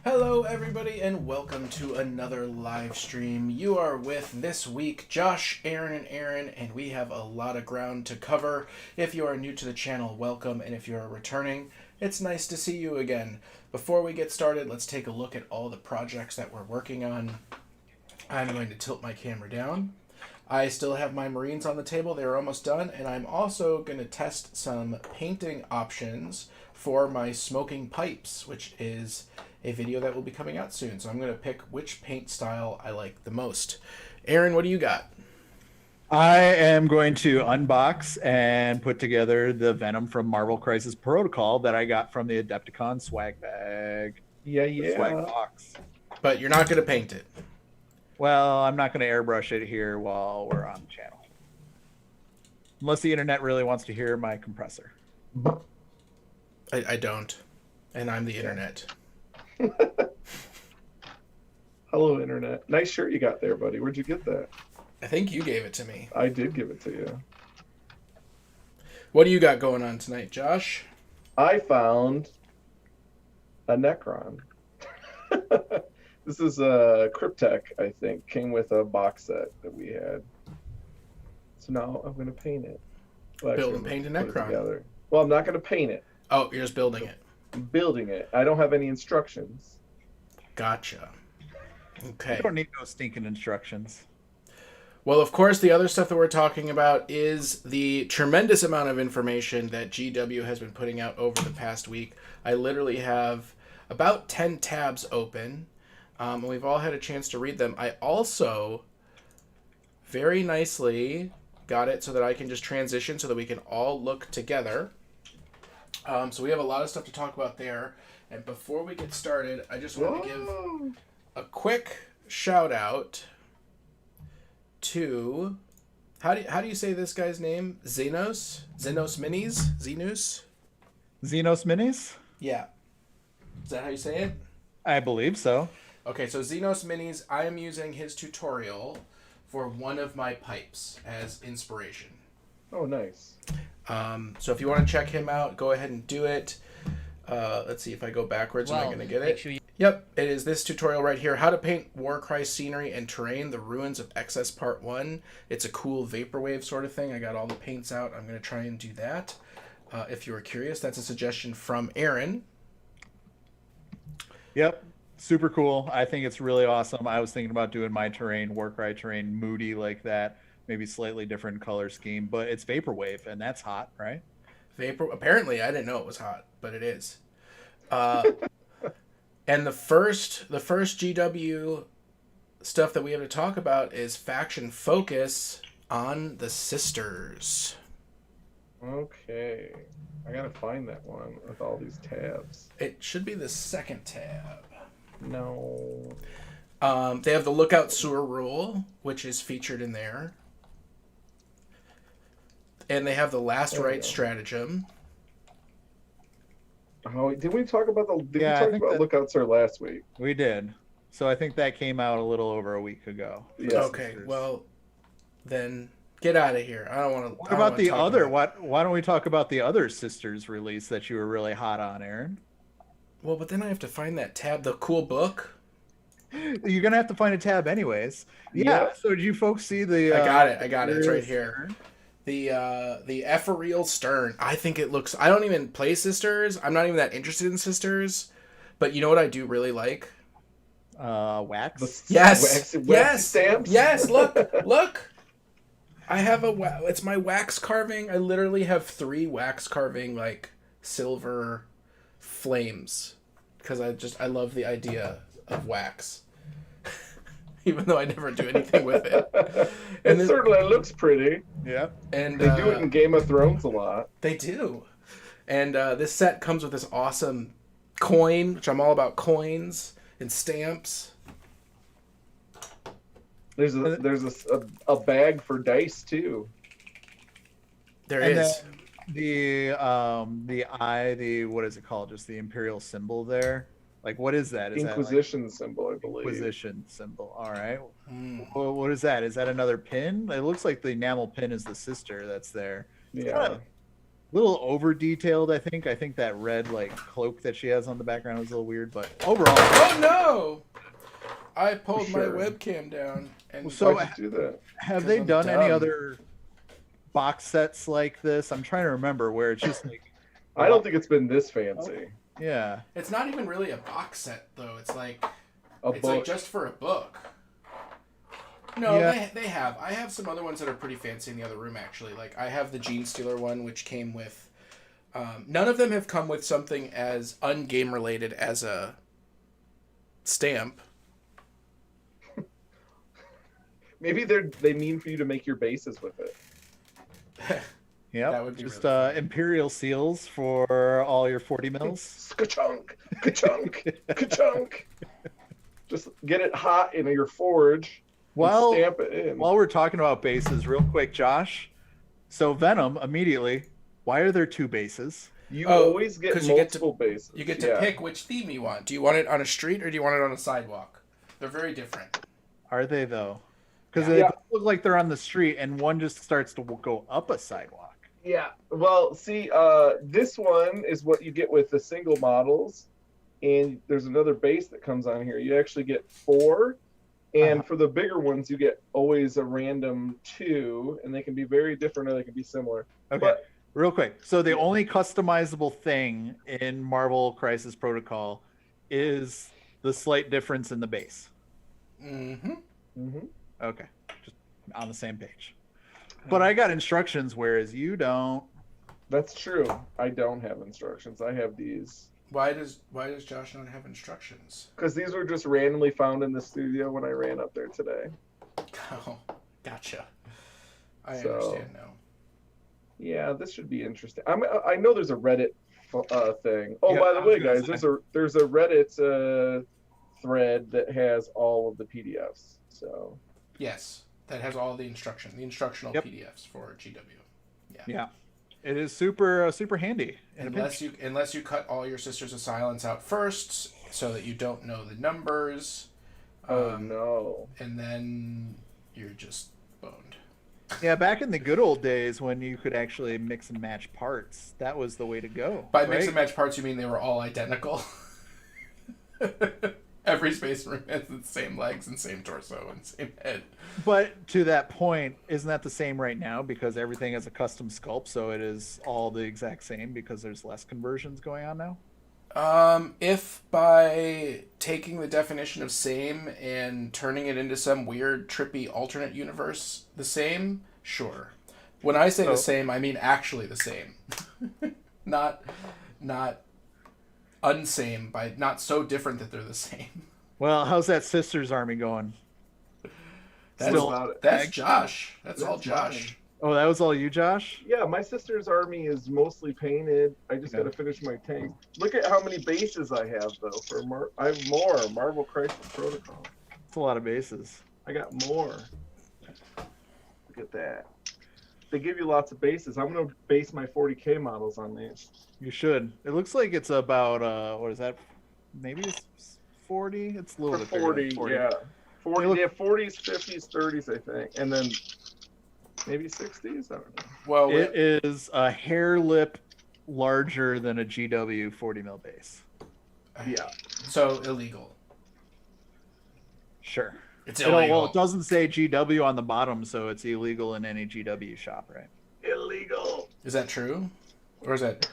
Hello everybody and welcome to another live stream. You are with this week Josh, Aaron, and we have a lot of ground to cover. If you are new to the channel, welcome, and if you are returning, it's nice to see you again. Before we get started, let's take a look at all the projects that we're working on. I'm going to tilt my camera down. I still have my Marines on the table, they're almost done, and I'm also going to test some painting options for my smoking pipes, which is a video that will be coming out soon. So I'm going to pick which paint style I like the most. Aaron, what do you got? I am going to unbox and put together the Venom from Marvel Crisis Protocol that I got from the Adepticon swag bag. Swag box. But you're not going to paint it. Well, I'm not going to airbrush it here while we're on the channel. Unless the internet really wants to hear my compressor. I don't. And I'm the internet. Hello, internet. Nice shirt you got there, buddy. Where'd you get that? I think you gave it to me. I did give it to you. What do you got going on tonight, Josh? I found a Necron. This is a Cryptek, I think. Came with a box set that we had. So now I'm going to paint it. Well, Build and paint a Necron. Well, I'm not going to paint it. Oh, you're just building it. I'm building it. I don't have any instructions. Gotcha. Okay. You don't need no stinking instructions. Well, of course, the other stuff that we're talking about is the tremendous amount of information that GW has been putting out over the past week. I literally have about 10 tabs open, and we've all had a chance to read them. I also very nicely got it so that I can just transition so that we can all look together. So we have a lot of stuff to talk about there. And before we get started, I just want to give a quick shout out to how do you say this guy's name? Xenos Minis? Xenos Minis? Yeah. Is that how you say it? I believe so. Okay, so Xenos Minis, I am using his tutorial for one of my pipes as inspiration. Oh, nice. So if you want to check him out, go ahead and do it. Let's see if I go backwards, am I going to get it? Yep, it is this tutorial right here. How to paint Warcry scenery and terrain, the ruins of Excess Part 1. It's a cool vaporwave sort of thing. I got all the paints out. I'm going to try and do that. If you were curious, that's a suggestion from Aaron. Yep. Super cool. I think it's really awesome. I was thinking about doing my terrain, Warcry terrain, moody like that. Maybe slightly different color scheme, but it's vaporwave, and that's hot, right? Apparently, I didn't know it was hot, but it is. And the first GW stuff that we have to talk about is faction focus on the sisters. Okay. I gotta find that one with all these tabs. It should be the second tab. No. They have the Lookout Sewer rule, which is featured in there. And they have the Last Right stratagem. Oh, did we talk about we I talk think about Lookout Sir last week? We did. So I think that came out a little over a week ago. Yes. Okay, well, then get out of here. I don't want to. What about the other? Why don't we talk about the other sisters release that you were really hot on, Aaron? Well, but then I have to find that tab, the cool book. You're gonna have to find a tab anyways. Yeah. Yep. So did you folks see the? I got it. It's right here. The ethereal stern. I think it looks. I don't even play sisters. I'm not even that interested in sisters. But you know what I do really like? Wax. Yes. Wax stamps? Yes. Look. I have it's my wax carving. I literally have 3 wax carving like silver flames because I love the idea of wax. Even though I never do anything with it. And it certainly looks pretty. Yeah. And they do it in Game of Thrones a lot. They do. And this set comes with this awesome coin, which I'm all about coins and stamps. There's a bag for dice too. There is. The what is it called? Just the imperial symbol there. Like, what is that? Is Inquisition that like symbol, I believe. Inquisition symbol. All right. Well, what is that? Is that another pin? It looks like the enamel pin is the sister that's there. Yeah. little over detailed. I think that red like cloak that she has on the background is a little weird, but overall. Oh no! I pulled my Sure. webcam down, and So Why'd you do that? have 'Cause they I'm done any dumb. other box sets like this? I'm trying to remember where it's just like. I don't think it's been this fancy. Yeah. it's not even really a box set though. It's like Like just for a book. No, Yeah. they have. I have some other ones that are pretty fancy in the other room actually. Like I have the Gene Stealer one, which came with. None of them have come with something as ungame related as a stamp. Maybe they mean for you to make your bases with it. Yeah. That would be Just really fun. Imperial seals for all your 40 mils. Ska-chunk, ka-chunk, ka-chunk. Just get it hot in your forge. Well, and stamp it in. while we're talking about bases, real quick, Josh. So Venom immediately. Why are there 2 bases? You Oh, always get 'cause you get to- multiple bases. You get to Yeah. pick which theme you want. Do you want it on a street or do you want it on a sidewalk? They're very different. Are they though? Because Yeah. they look like they're on the street, and one just starts to go up a sidewalk. Yeah. Well, see, this one is what you get with the single models, and there's another base that comes on here. You actually get 4, and for the bigger ones, you get always a random 2, and they can be very different or they can be similar. Okay. But Real quick. So the only customizable thing in Marvel Crisis Protocol is the slight difference in the base. Mm-hmm. Okay. Just on the same page. But I got instructions, whereas you don't. that's true. I don't have instructions. I have these Why does Josh not have instructions? because these were just randomly found in the studio when I ran up there today. Oh, gotcha. I So- understand now. Yeah, this should be interesting. I know there's a Reddit thing. Oh, Yeah, by I the was way, gonna guys, say. there's a Reddit thread that has all of the PDFs. So Yes, that has all the instructional Yep. PDFs for GW. Yeah. It is super super handy. in a Unless pinch. you cut all your Sisters of Silence out first, so that you don't know the numbers. oh no. And then you're just boned. Yeah, back in the good old days when you could actually mix and match parts, that was the way to go. By right? mix and match parts, you mean they were all identical? Every Space Marine has the same legs and same torso and same head. But to that point, isn't that the same right now? Because everything is a custom sculpt, so it is all the exact same because there's less conversions going on now? If by taking the definition of same and turning it into some weird, trippy alternate universe the same, sure. When I say the same, I mean actually the same. not unsame, by not so different that they're the same. Well, how's that Sisters army going? That's, Still about it. that's Josh. That's all That's Josh. Oh, that was all you, Josh? Yeah, my sister's army is mostly painted. I just Okay. got to finish my tank. Look at how many bases I have though. I have more Marvel Crisis Protocol. It's a lot of bases. I got more. Look at that. They give you lots of bases. I'm gonna base my 40k models on these. You should. It looks like it's about what is that? Maybe it's 40. It's a little For bit 40, bigger than 40. yeah. 40. They look- They have 40s, 50s, 30s, I think, and then maybe 60s. I don't know. Well, It is a hair lip larger than a GW 40 mil base. Yeah. so illegal. Sure. It's Well, illegal. it doesn't say GW on the bottom, so it's illegal in any GW shop, right? Illegal. Is that true? Or is that...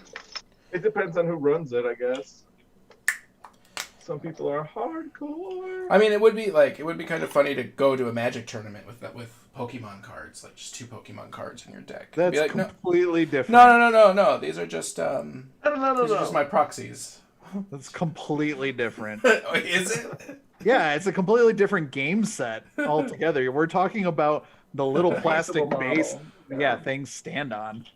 It depends on who runs it, I guess. Some people are hardcore. I mean, it would be kind of funny to go to a Magic tournament with Pokemon cards, like just 2 Pokemon cards in your deck. That's be like, completely different. no. These are just No. these are just my proxies. That's completely different. Is it? Yeah, it's a completely different game set altogether. We're talking about the little plastic Paintable base, model. yeah, things stand on.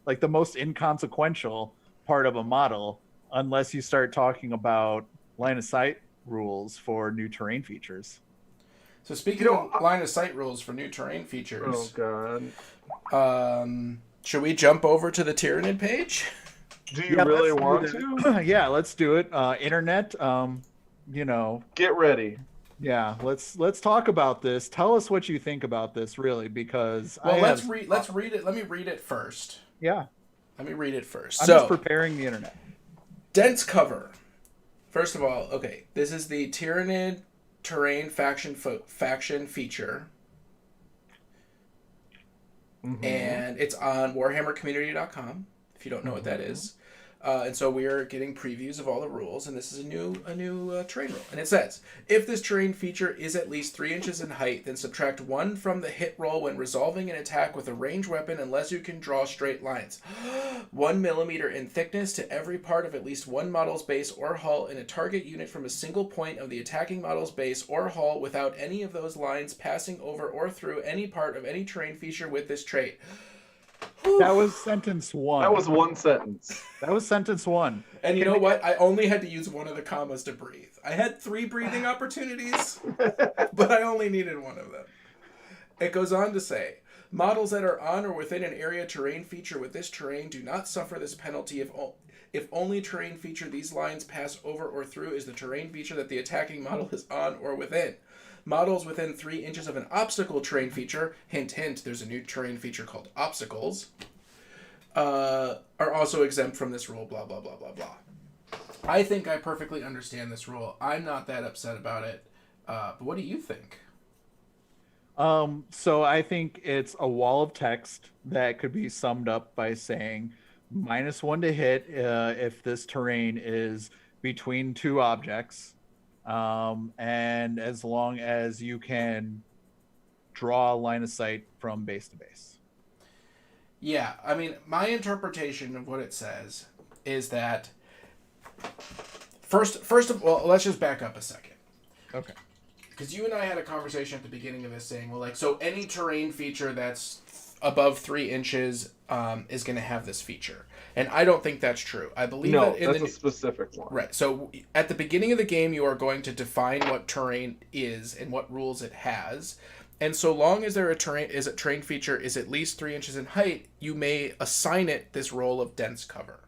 Like the most inconsequential part of a model, unless you start talking about line of sight rules for new terrain features. So speaking of line of sight rules for new terrain Oh features, god. should we jump over to the Tyranid page? Do you Yeah, really let's want do to? that. Yeah, let's do it. Internet, you know, Get ready. yeah, let's talk about this. Tell us what you think about this, really, because Well, I let's have, read it. Let me read it first. yeah, Let me read it first. I'm so, just preparing the internet. dense cover. First of all, okay, this is the Tyranid terrain faction feature. Mm-hmm. And it's on warhammercommunity.com, if you don't know what that is. And so we are getting previews of all the rules, and this is a new terrain rule. And it says, if this terrain feature is at least 3 inches in height, then subtract 1 from the hit roll when resolving an attack with a ranged weapon unless you can draw straight lines. 1 millimeter in thickness to every part of at least one model's base or hull in a target unit from a single point of the attacking model's base or hull without any of those lines passing over or through any part of any terrain feature with this trait. That was sentence 1. That was one sentence. That was sentence 1. And you know what? I only had to use one of the commas to breathe. I had 3 breathing opportunities, but I only needed one of them. It goes on to say, models that are on or within an area terrain feature with this terrain do not suffer this penalty if only terrain feature these lines pass over or through is the terrain feature that the attacking model is on or within. Models within 3 inches of an obstacle terrain feature, hint, hint, there's a new terrain feature called obstacles, are also exempt from this rule, blah, blah, blah, blah, blah. I think I perfectly understand this rule. I'm not that upset about it. But what do you think? So I think it's a wall of text that could be summed up by saying -1 to hit if this terrain is between 2 objects. And as long as you can draw a line of sight from base to base. Yeah, I mean, my interpretation of what it says is that first of all, let's just back up a second. Okay. Because you and I had a conversation at the beginning of this saying, well, like, so any terrain feature that's above 3 inches is going to have this feature. And I don't think that's true. I believe that in that's a specific one. Right. So at the beginning of the game, you are going to define what terrain is and what rules it has. And so long as there a terrain feature is at least 3 inches in height, you may assign it this role of dense cover.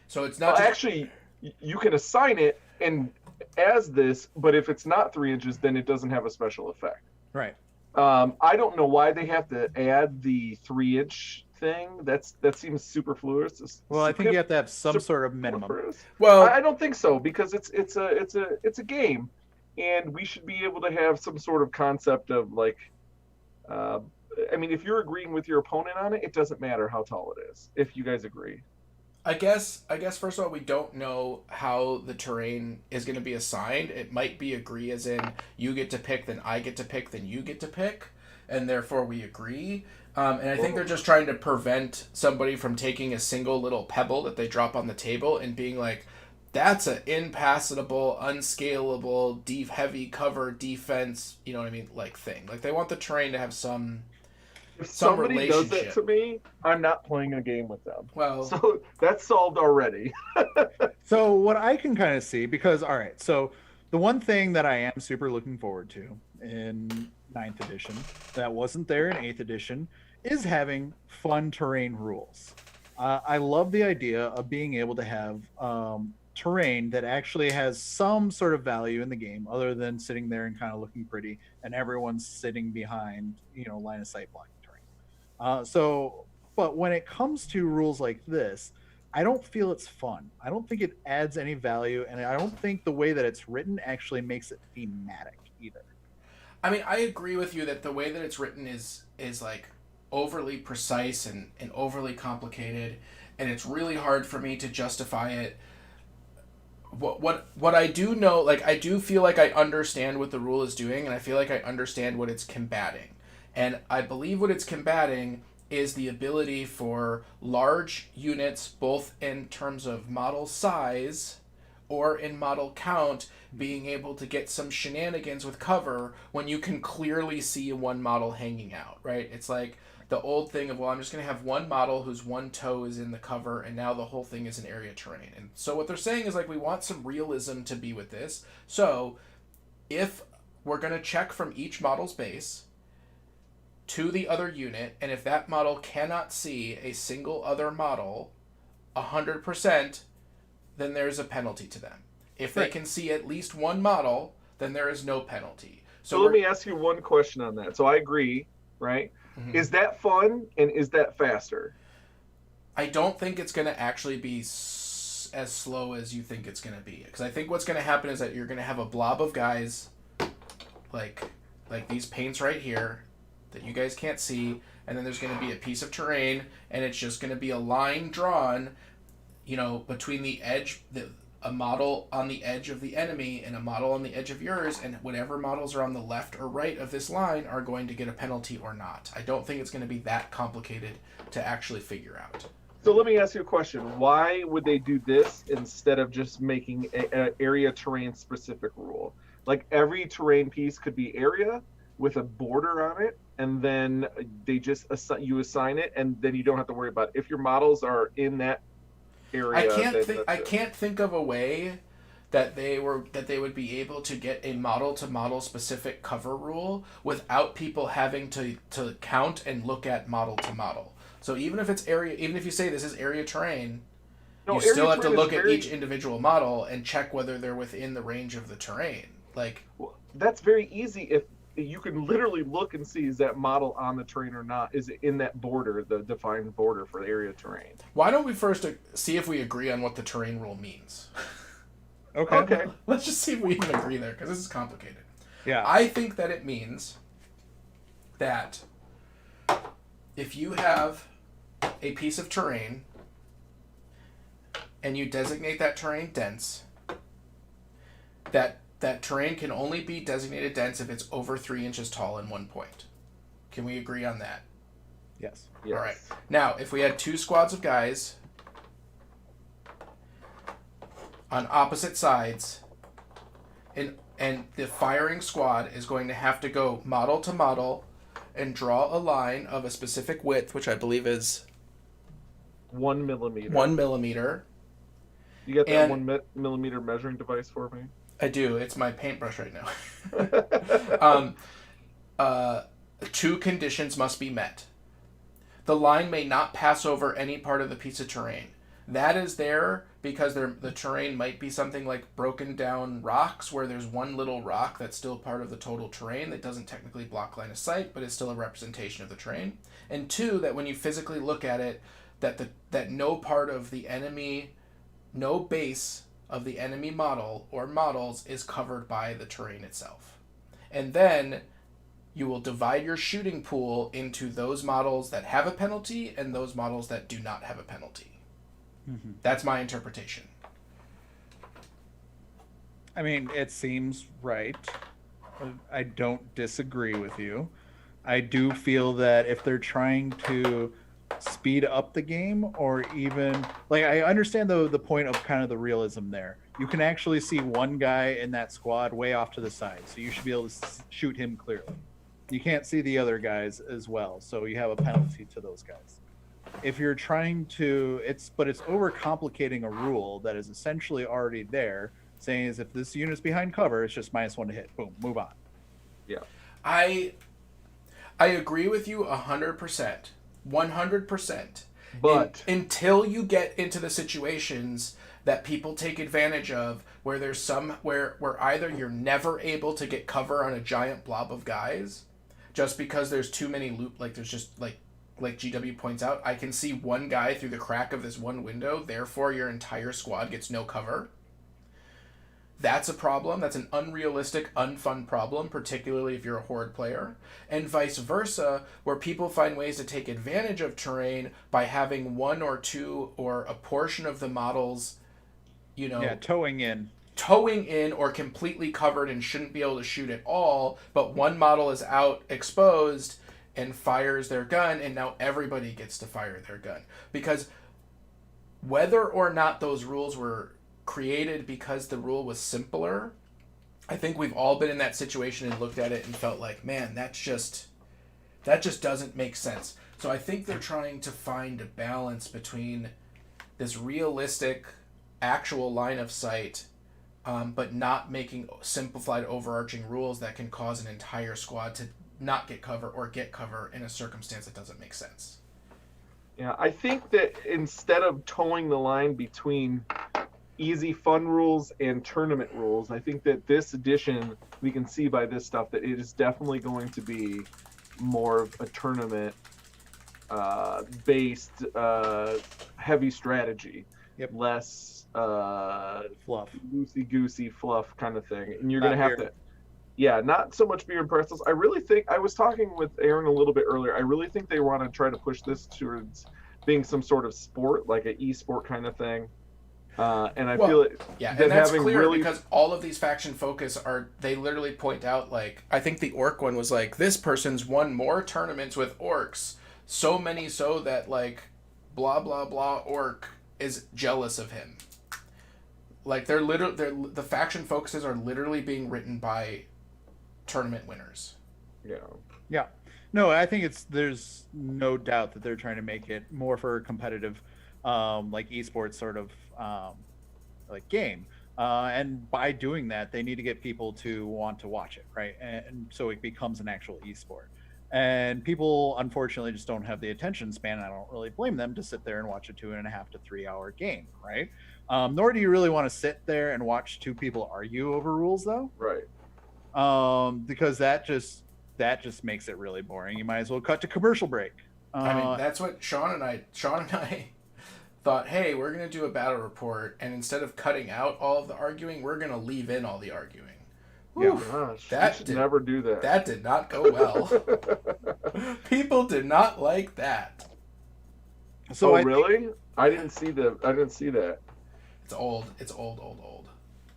So it's not actually, you can assign it and as this, but if it's not 3 inches, then it doesn't have a special effect. Right. I don't know why they have to add the 3-inch thing. That seems superfluous. Well, I think you have to have some sort of minimum. Well, I don't think so because it's a game, and we should be able to have some sort of concept of like. I mean, if you're agreeing with your opponent on it, it doesn't matter how tall it is. If you guys agree. I guess first of all, we don't know how the terrain is going to be assigned. It might be agree as in you get to pick, then I get to pick, then you get to pick, and therefore we agree. And I think they're just trying to prevent somebody from taking a single little pebble that they drop on the table and being like, that's an impassable, unscalable, deep, heavy cover defense, you know what I mean, like thing. Like they want the terrain to have some. If somebody does that to me, I'm not playing a game with them. Well, so that's solved already. So what I can kind of see, because, all right, so the one thing that I am super looking forward to in 9th edition that wasn't there in 8th edition is having fun terrain rules. I love the idea of being able to have terrain that actually has some sort of value in the game other than sitting there and kind of looking pretty and everyone's sitting behind, line of sight blocking terrain. But when it comes to rules like this, I don't feel it's fun. I don't think it adds any value, and I don't think the way that it's written actually makes it thematic either. I mean, I agree with you that the way that it's written is like overly precise and overly complicated, and it's really hard for me to justify it. What I do know, like, I do feel like I understand what the rule is doing, and I feel like I understand what it's combating. And I believe what it's combating is the ability for large units, both in terms of model size or in model count, being able to get some shenanigans with cover when you can clearly see one model hanging out, right? It's like the old thing of, well, I'm just going to have one model whose one toe is in the cover, and now the whole thing is an area terrain. And so what they're saying is, like, we want some realism to be with this. So if we're going to check from each model's base to the other unit, and if that model cannot see a single other model 100%, then there's a penalty to them. If they can see at least one model, then there is no penalty. So let me ask you one question on that. So I agree, right? Mm-hmm. Is that fun and is that faster? I don't think it's going to actually be as slow as you think it's going to be. Because I think what's going to happen is that you're going to have a blob of guys like these paints right here that you guys can't see, and then there's going to be a piece of terrain, and it's just going to be a line drawn, you know, between the edge, a model on the edge of the enemy and a model on the edge of yours, and whatever models are on the left or right of this line are going to get a penalty or not. I don't think it's going to be that complicated to actually figure out. So let me ask you a question. Why would they do this instead of just making an area terrain specific rule? Like every terrain piece could be area with a border on it, and then they just assign it, and then you don't have to worry about it. If your models are in that area. I can't think of a way that they would be able to get a model to model specific cover rule without people having to count and look at model to model. So even if it's area, even if you say this is area terrain, you still have to look at each individual model and check whether they're within the range of the terrain. Well, that's very easy. If you can literally look and see, is that model on the terrain or not? Is it in that border, the defined border for the area terrain? Why don't we first see if we agree on what the terrain rule means? Okay. Let's just see if we can agree there, because this is complicated. Yeah. I think that it means that if you have a piece of terrain and you designate that terrain dense, that terrain can only be designated dense if it's over 3 inches tall in 1 point. Can we agree on that? Yes. All right. Now, if we had 2 squads of guys on opposite sides, and the firing squad is going to have to go model to model and draw a line of a specific width, which I believe is 1 millimeter. 1 millimeter. You got that 1 millimeter measuring device for me? I do. It's my paintbrush right now. 2 conditions must be met. The line may not pass over any part of the piece of terrain. That is there because the terrain might be something like broken down rocks, where there's one little rock that's still part of the total terrain that doesn't technically block line of sight, but is still a representation of the terrain. And 2, that when you physically look at it, that no part of the enemy, no base of the enemy model or models is covered by the terrain itself. And then you will divide your shooting pool into those models that have a penalty and those models that do not have a penalty. Mm-hmm. That's my interpretation. I mean, it seems right. I don't disagree with you. I do feel that if they're trying to speed up the game, or even I understand the point of kind of the realism there. You can actually see one guy in that squad way off to the side, so you should be able to shoot him clearly. You can't see the other guys as well, so you have a penalty to those guys. If you're trying to, it's overcomplicating a rule that is essentially already there, saying is if this unit's behind cover, it's just -1 to hit. Boom, move on. Yeah. I agree with you 100%. 100%. But until you get into the situations that people take advantage of, where there's where either you're never able to get cover on a giant blob of guys, just because there's too many there's just like GW points out, I can see one guy through the crack of this one window, therefore your entire squad gets no cover. That's a problem. That's an unrealistic, unfun problem, particularly if you're a horde player. And vice versa, where people find ways to take advantage of terrain by having 1 or 2 or a portion of the models, towing in or completely covered and shouldn't be able to shoot at all, but one model is out exposed and fires their gun, and now everybody gets to fire their gun. Because whether or not those rules were created because the rule was simpler, I think we've all been in that situation and looked at it and felt like, man, that just doesn't make sense. So I think they're trying to find a balance between this realistic actual line of sight, but not making simplified overarching rules that can cause an entire squad to not get cover or get cover in a circumstance that doesn't make sense. Yeah, I think that instead of towing the line between easy fun rules and tournament rules, I think that this edition, we can see by this stuff that it is definitely going to be more of a tournament based heavy strategy. Yep. Less Fluff. loosey goosey fluff kind of thing, and you're Not gonna have beer. to. Yeah, not so much beer and pretzels. I really think I was talking with Aaron a little bit earlier. I really think they want to try to push this towards being some sort of sport, like an e-sport kind of thing. And I feel it. Yeah, that and that's having clear really, because all of these faction focus are, they literally point out, like, I think the orc one was like, this person's won more tournaments with orcs, so many so that, like, blah blah blah orc is jealous of him. Like, the faction focuses are literally being written by tournament winners. yeah, Yeah. No, I think there's no doubt that they're trying to make it more for a competitive, like esports sort of like game. And by doing that, they need to get people to want to watch it, right? And so it becomes an actual esport. And people, unfortunately, just don't have the attention span. I don't really blame them to sit there and watch a 2.5 to 3 hour game, right? Nor do you really want to sit there and watch two people argue over rules, though. right. Because that just makes it really boring. You might as well cut to commercial break. I mean, that's what Sean and I thought, hey, we're going to do a battle report, and instead of cutting out all of the arguing, we're going to leave in all the arguing. Yeah. Gosh, That we should did- never do that. That did not go well. People did not like that. So oh, I really? I didn't see that. It's old. It's old.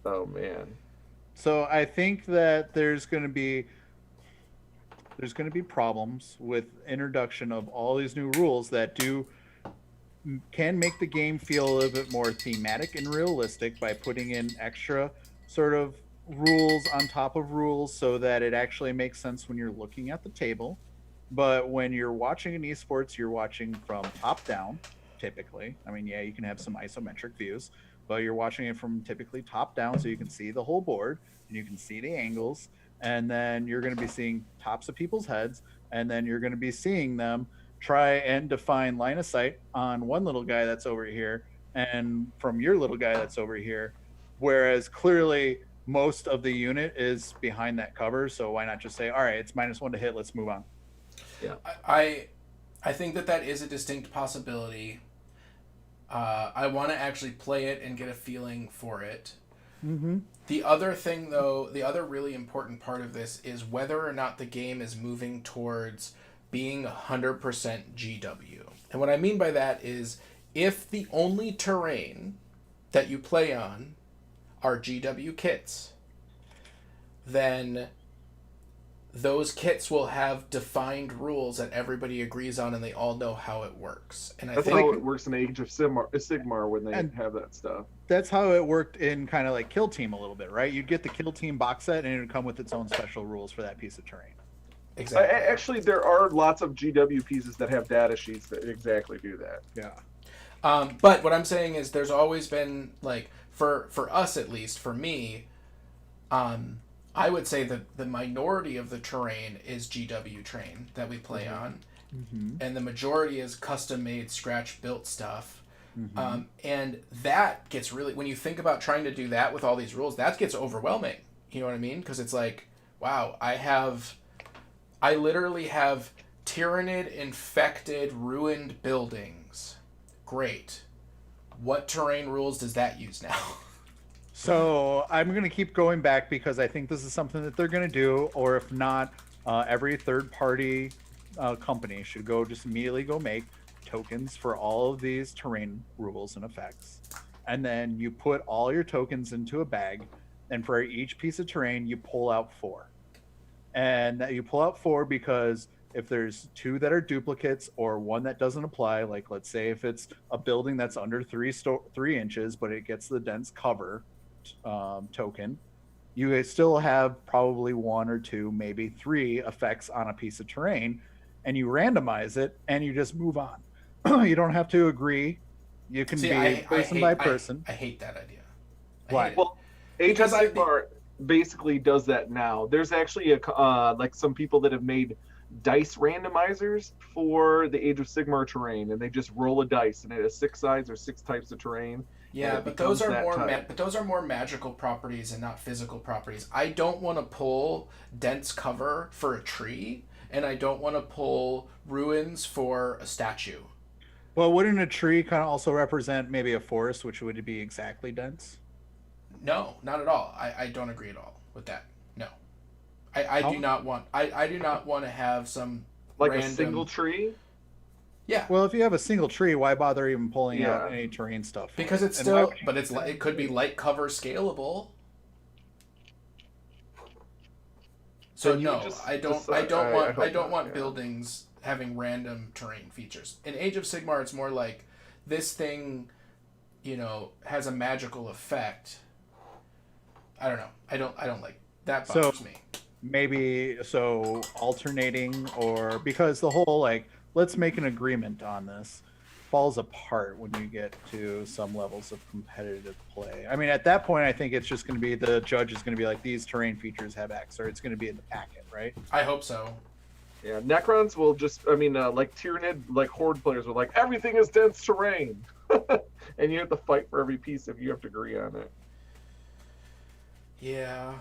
Oh man. So I think that there's going to be problems with introduction of all these new rules that can make the game feel a little bit more thematic and realistic by putting in extra sort of rules on top of rules so that it actually makes sense when you're looking at the table. But when you're watching an esports, you're watching from top down, typically. I mean, yeah, you can have some isometric views, but you're watching it from typically top down, so you can see the whole board and you can see the angles, and then you're going to be seeing tops of people's heads, and then you're going to be seeing them try and define line of sight on one little guy that's over here and from your little guy that's over here, whereas clearly most of the unit is behind that cover. So why not just say, all right, it's -1 to hit, let's move on. Yeah. I think that is a distinct possibility. I want to actually play it and get a feeling for it. Mm-hmm. The other thing, though, the other really important part of this is whether or not the game is moving towards being 100% GW. And what I mean by that is if the only terrain that you play on are GW kits, then those kits will have defined rules that everybody agrees on and they all know how it works. And I That's think how it works in Age of Sigmar when they And- have that stuff. That's how it worked in kind of like Kill Team a little bit, right? You'd get the Kill Team box set and it would come with its own special rules for that piece of terrain. exactly. Actually, there are lots of GW pieces that have data sheets that exactly do that. Yeah. But what I'm saying is there's always been, like, for us at least, for me, I would say that the minority of the terrain is GW terrain that we play on, Mm-hmm. and the majority is custom-made, scratch-built stuff. Mm-hmm. And that gets really, when you think about trying to do that with all these rules, that gets overwhelming. You know what I mean? Because it's like, wow, I literally have Tyranid infected ruined buildings. Great. What terrain rules does that use now? So I'm going to keep going back because I think this is something that they're going to do, or if not, every third-party company should just immediately go make tokens for all of these terrain rules and effects. And then you put all your tokens into a bag, and for each piece of terrain, you pull out 4. And you pull out 4 because if there's 2 that are duplicates or 1 that doesn't apply, like let's say if it's a building that's under 3 inches, but it gets the dense cover token, you still have probably 1 or 2, maybe 3 effects on a piece of terrain, and you randomize it and you just move on. You don't have to agree. You can be person by person. I hate that idea. Why? Well, Age of Because Sigmar basically does that now. There's actually like some people that have made dice randomizers for the Age of Sigmar terrain, and they just roll a dice, and it has 6 sides or 6 types of terrain. Yeah, it but those becomes are that more type. but those are more magical properties and not physical properties. I don't want to pull dense cover for a tree and I don't want to pull ruins for a statue. Well, wouldn't a tree kind of also represent maybe a forest, which would be exactly dense? No, not at all. I don't agree at all with that. No. I do not want I do not want to have some Like random a single tree? Yeah. Well, if you have a single tree, why bother even pulling Yeah. out any terrain stuff? Because it's And still, why- but it could be light cover scalable. So Then you no, just I don't decide- I hope don't not, want yeah. buildings having random terrain features. In Age of Sigmar, it's more like this thing, has a magical effect. I don't know. I don't like that. Bothers me. maybe so alternating, or because the whole like let's make an agreement on this falls apart when you get to some levels of competitive play. I mean, at that point, I think it's just going to be the judge is going to be like, these terrain features have X, or it's going to be in the packet, right? I hope so. Yeah, Necrons will just, like Tyranid, like Horde players were like, everything is dense terrain. And you have to fight for every piece if you have to agree on it. Yeah.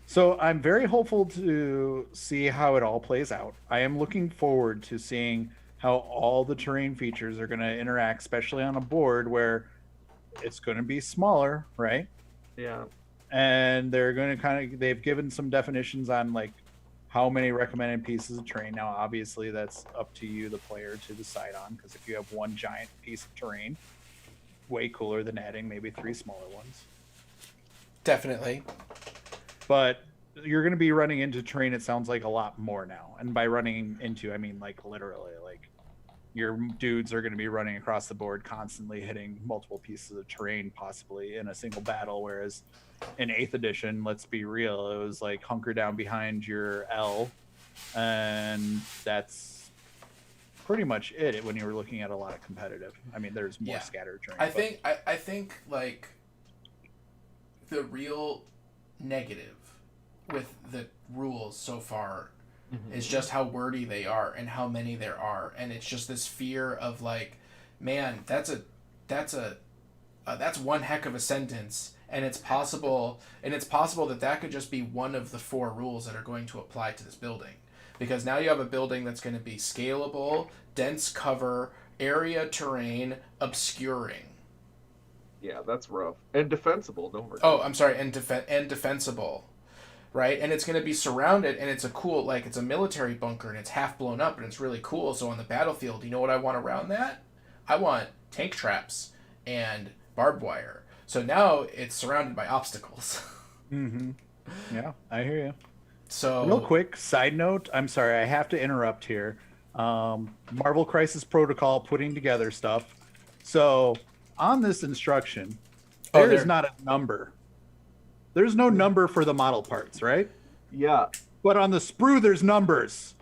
So I'm very hopeful to see how it all plays out. I am looking forward to seeing how all the terrain features are going to interact, especially on a board where it's going to be smaller, right? Yeah. And they're going to they've given some definitions on like how many recommended pieces of terrain. Now, obviously, that's up to you, the player, to decide on, because if you have one giant piece of terrain, way cooler than adding maybe 3 smaller ones. Definitely. But you're going to be running into terrain, it sounds like, a lot more now. And by running into, I mean like literally, like your dudes are going to be running across the board, constantly hitting multiple pieces of terrain, possibly in a single battle. Whereas in 8th edition, let's be real, it was like hunker down behind your L, and that's pretty much it when you were looking at a lot of competitive. I mean, there's more scattered terrain. I think like the real negative with the rules so far is just how wordy they are and how many there are, and it's just this fear of like, man, that's one heck of a sentence, and it's possible that could just be one of the 4 rules that are going to apply to this building, because now you have a building that's going to be scalable, dense cover, area terrain, obscuring. Yeah, that's rough. And defensible, don't forget. Oh, I'm sorry, and defensible. Right? And it's going to be surrounded, and it's a cool, like, it's a military bunker, and it's half blown up, and it's really cool. So on the battlefield, you know what I want around that? I want tank traps and barbed wire. So now it's surrounded by obstacles. Yeah, I hear you. So real quick side note, I'm sorry, I have to interrupt here. Marvel Crisis Protocol putting together stuff. So on this instruction, there is not a number. There's no number for the model parts, right? Yeah. But on the sprue, there's numbers.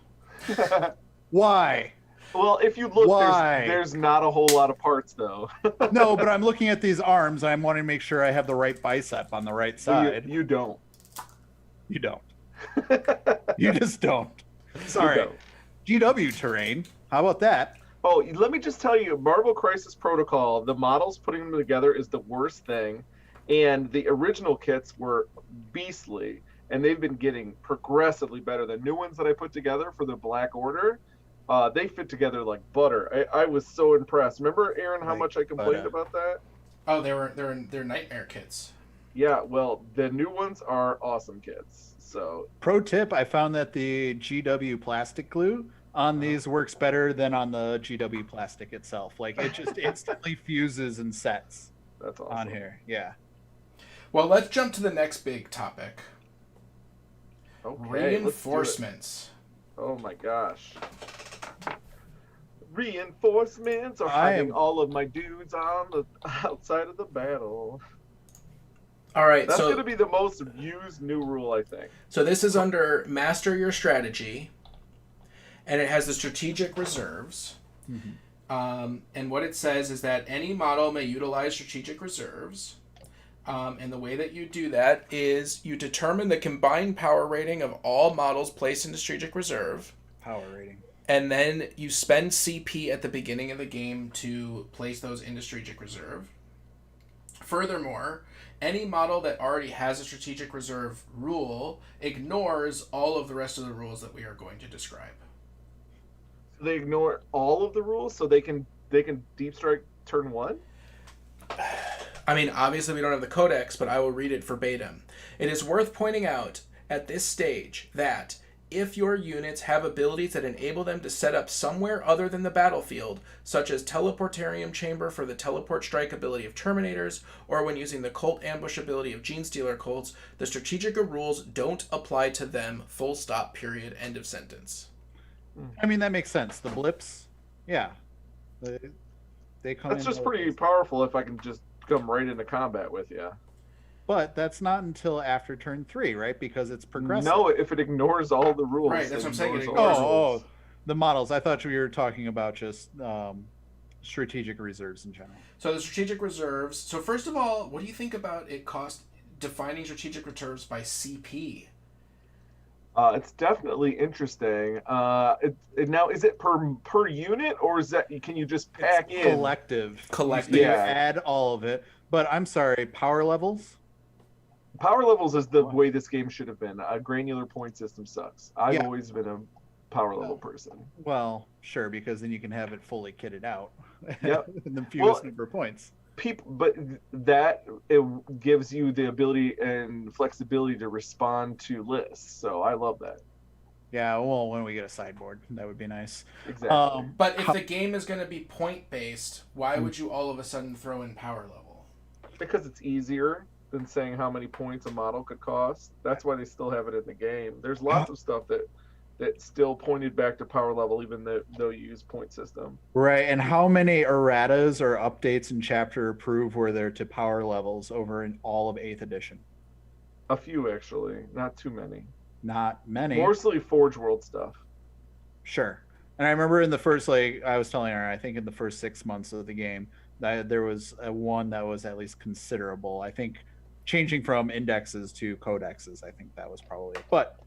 Why? Well, if you look, there's not a whole lot of parts, though. No, but I'm looking at these arms, and I'm wanting to make sure I have the right bicep on the right side. You don't. You don't. You just don't. Sorry. GW terrain. How about that? Oh, let me just tell you, Marvel Crisis Protocol, the models, putting them together is the worst thing. And the original kits were beastly, and they've been getting progressively better. The new ones that I put together for the Black Order, they fit together like butter. I was so impressed. Remember, Aaron, how much I complained about that? Oh, they're nightmare kits. Yeah, well, the new ones are awesome kits. So, pro tip, I found that the GW plastic glue on these works better than on the GW plastic itself. Like, it just instantly fuses and sets. That's awesome. On here. Yeah. Well, let's jump to the next big topic. Okay, reinforcements. Oh my gosh. Reinforcements are hiding all of my dudes on the outside of the battle. All right, that's going to be the most used new rule, I think. So this is under Master Your Strategy, and it has the strategic reserves. And what it says is that any model may utilize strategic reserves. And the way that you do that is you determine the combined power rating of all models placed into strategic reserve. Power rating. And then you spend CP at the beginning of the game to place those into strategic reserve. Furthermore, any model that already has a strategic reserve rule ignores all of the rest of the rules that we are going to describe. They ignore all of the rules, so they can deep strike turn 1. I mean, obviously we don't have the codex, but I will read it verbatim. It is worth pointing out at this stage that if your units have abilities that enable them to set up somewhere other than the battlefield, such as Teleportarium Chamber for the teleport strike ability of Terminators, or when using the Cult Ambush ability of Genestealer Cults, the Strategica rules don't apply to them, full stop, period, end of sentence. I mean, that makes sense. The blips, yeah. They come That's in just both pretty ways. powerful if I can just come right into combat with you. But that's not until after turn 3, right? Because it's progressive. No, if it ignores all the rules. Right, that's what I'm saying, it ignores ignores all the rules. The models. I thought we were talking about just strategic reserves in general. So the strategic reserves. So first of all, what do you think about it cost defining strategic reserves by CP? It's definitely interesting. Now, is it per unit, or is that can you just pack It's in collective. Collective. You Yeah. add all of it. But I'm sorry, power levels? power levels? Is the way this game should have been. A granular point system sucks. I've Yeah. always been a power level person. Well, sure, because then you can have it fully kitted out. Yep. And the fewest Well, number of points. But that it gives you the ability and flexibility to respond to lists. So I love that. Yeah, well, when we get a sideboard, that would be nice. Exactly. But if the game is going to be point based, why would you all of a sudden throw in power level? Because it's easier than saying how many points a model could cost. That's why they still have it in the game. There's lots of stuff that still pointed back to power level, even though you use point system. Right, and how many erratas or updates in chapter approved were there to power levels over in all of 8th edition? A few, actually, not too many. Not many. Mostly Forge World stuff. Sure. And I remember in the first, like I was telling her, I think in the first 6 months of the game, that there was one that was at least considerable. I think changing from indexes to codexes, I think that was probably it. But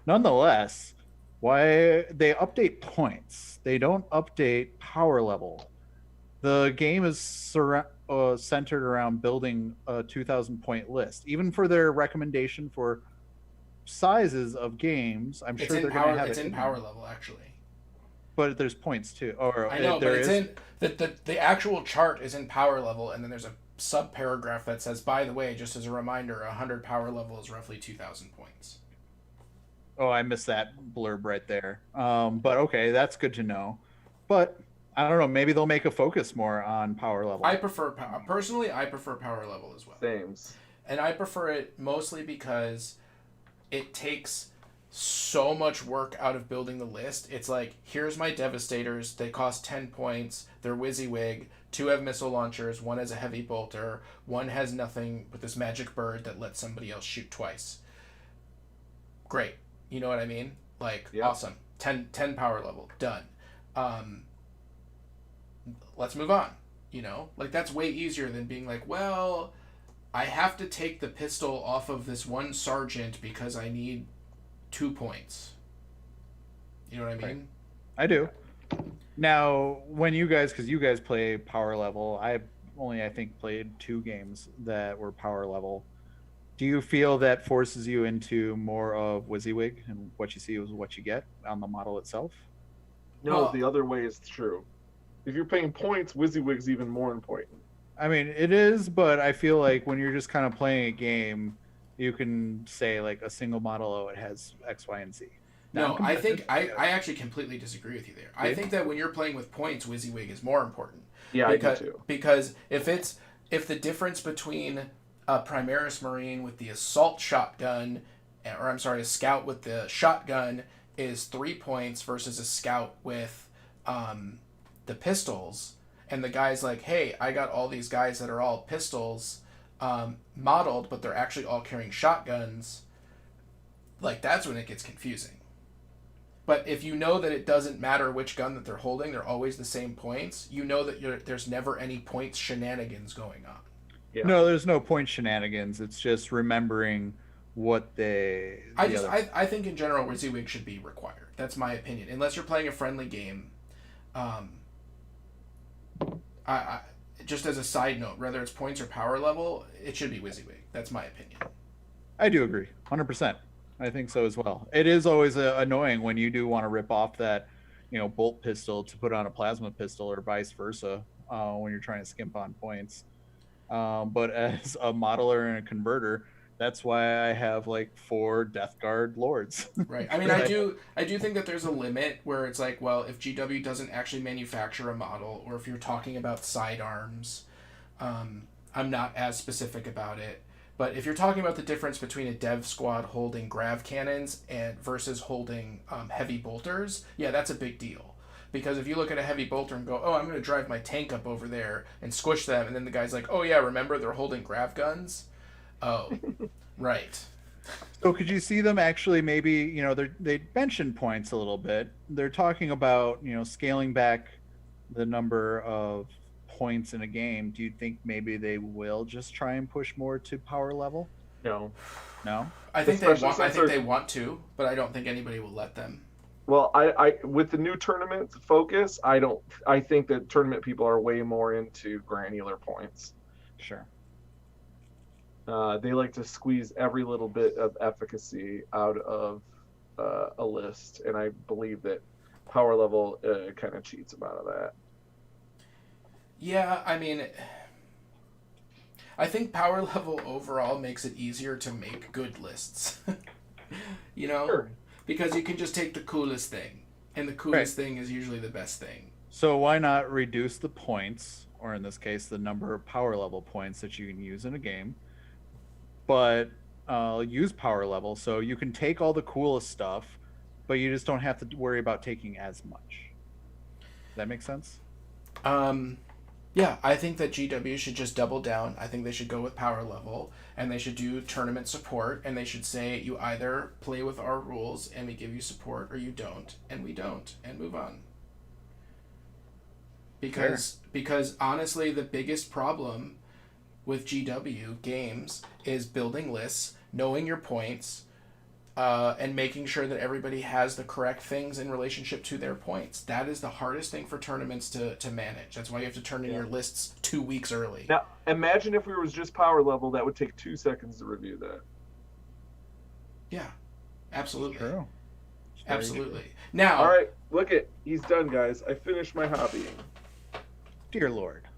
nonetheless, why they update points? They don't update power level. The game is centered around building a 2,000 point list. Even for their recommendation for sizes of games, I'm sure they're going to have it's it in power level actually. But there's points too. Or I know, there but it's is. in the actual chart is in power level, and then there's a sub paragraph that says, by the way, just as a reminder, 100 power level is roughly 2,000 points. Oh, I missed that blurb right there. But okay, that's good to know. But I don't know. Maybe they'll make a focus more on power level. Personally, I prefer power level as well. Sames. And I prefer it mostly because it takes so much work out of building the list. It's like, here's my Devastators. They cost 10 points. They're WYSIWYG. 2 have missile launchers. 1 has a heavy bolter. 1 has nothing but this magic bird that lets somebody else shoot twice. Great. You know what I mean? Like, Yeah. Awesome. 10 power level. Done. Let's move on. You know? Like, that's way easier than being like, well, I have to take the pistol off of this one sergeant because I need 2 points. You know what I mean? Right. I do. Now, when you guys, because you guys play power level, I only, I think, played 2 games that were power level. Do you feel that forces you into more of WYSIWYG and what you see is what you get on the model itself? No, Well- the other way is true. If you're paying points, WYSIWYG's even more important. I mean, it is, but I feel like when you're just kind of playing a game, you can say like a single model, oh, it has X, Y, and Z. No, I think Non-competitive, I actually completely disagree with you there. I Yeah. think that when you're playing with points, WYSIWYG is more important. Yeah, because, I do too. Because if the difference between a Primaris Marine with the assault shotgun, or I'm sorry, a scout with the shotgun is 3 points versus a scout with the pistols, and the guy's like, hey, I got all these guys that are all pistols modeled, but they're actually all carrying shotguns, like, that's when it gets confusing. But if you know that it doesn't matter which gun that they're holding, they're always the same points, you know that there's never any points shenanigans going on. Yeah. No, there's no point shenanigans. It's just remembering what they. I think in general WYSIWYG should be required. That's my opinion. Unless you're playing a friendly game, I just as a side note, whether it's points or power level, it should be WYSIWYG. That's my opinion. I do agree, 100%. I think so as well. It is always annoying when you do want to rip off that bolt pistol to put on a plasma pistol or vice versa when you're trying to skimp on points. But as a modeler and a converter, that's why I have like 4 Death Guard lords. Right. I mean, I do think that there's a limit where it's like, well, if GW doesn't actually manufacture a model, or if you're talking about sidearms, I'm not as specific about it. But if you're talking about the difference between a dev squad holding grav cannons and versus holding heavy bolters, yeah, that's a big deal. Because if you look at a heavy bolter and go, oh, I'm going to drive my tank up over there and squish them, and then the guy's like, oh yeah, remember they're holding grav guns? Oh, right. So could you see them actually maybe, they mentioned points a little bit. They're talking about, scaling back the number of points in a game. Do you think maybe they will just try and push more to power level? No. No? I think they want to, but I don't think anybody will let them. Well, I with the new tournament focus, I think that tournament people are way more into granular points. Sure. They like to squeeze every little bit of efficacy out of a list, and I believe that power level kind of cheats them out of that. Yeah, I mean, I think power level overall makes it easier to make good lists. Sure. Because you can just take the coolest thing, and the coolest thing is usually the best thing. So why not reduce the points, or in this case, the number of power level points that you can use in a game, but use power level so you can take all the coolest stuff, but you just don't have to worry about taking as much. Does that make sense? Yeah, I think that GW should just double down. I think they should go with power level, and they should do tournament support, and they should say you either play with our rules and we give you support, or you don't, and we don't, and move on. Because honestly, the biggest problem with GW games is building lists, knowing your points, and making sure that everybody has the correct things in relationship to their points. That is the hardest thing for tournaments to manage. That's why you have to turn in your lists 2 weeks early. Now, imagine if we was just power level, that would take 2 seconds to review that. Yeah, absolutely. True. Absolutely. Now, all right, look it. He's done, guys. I finished my hobbying. Dear Lord.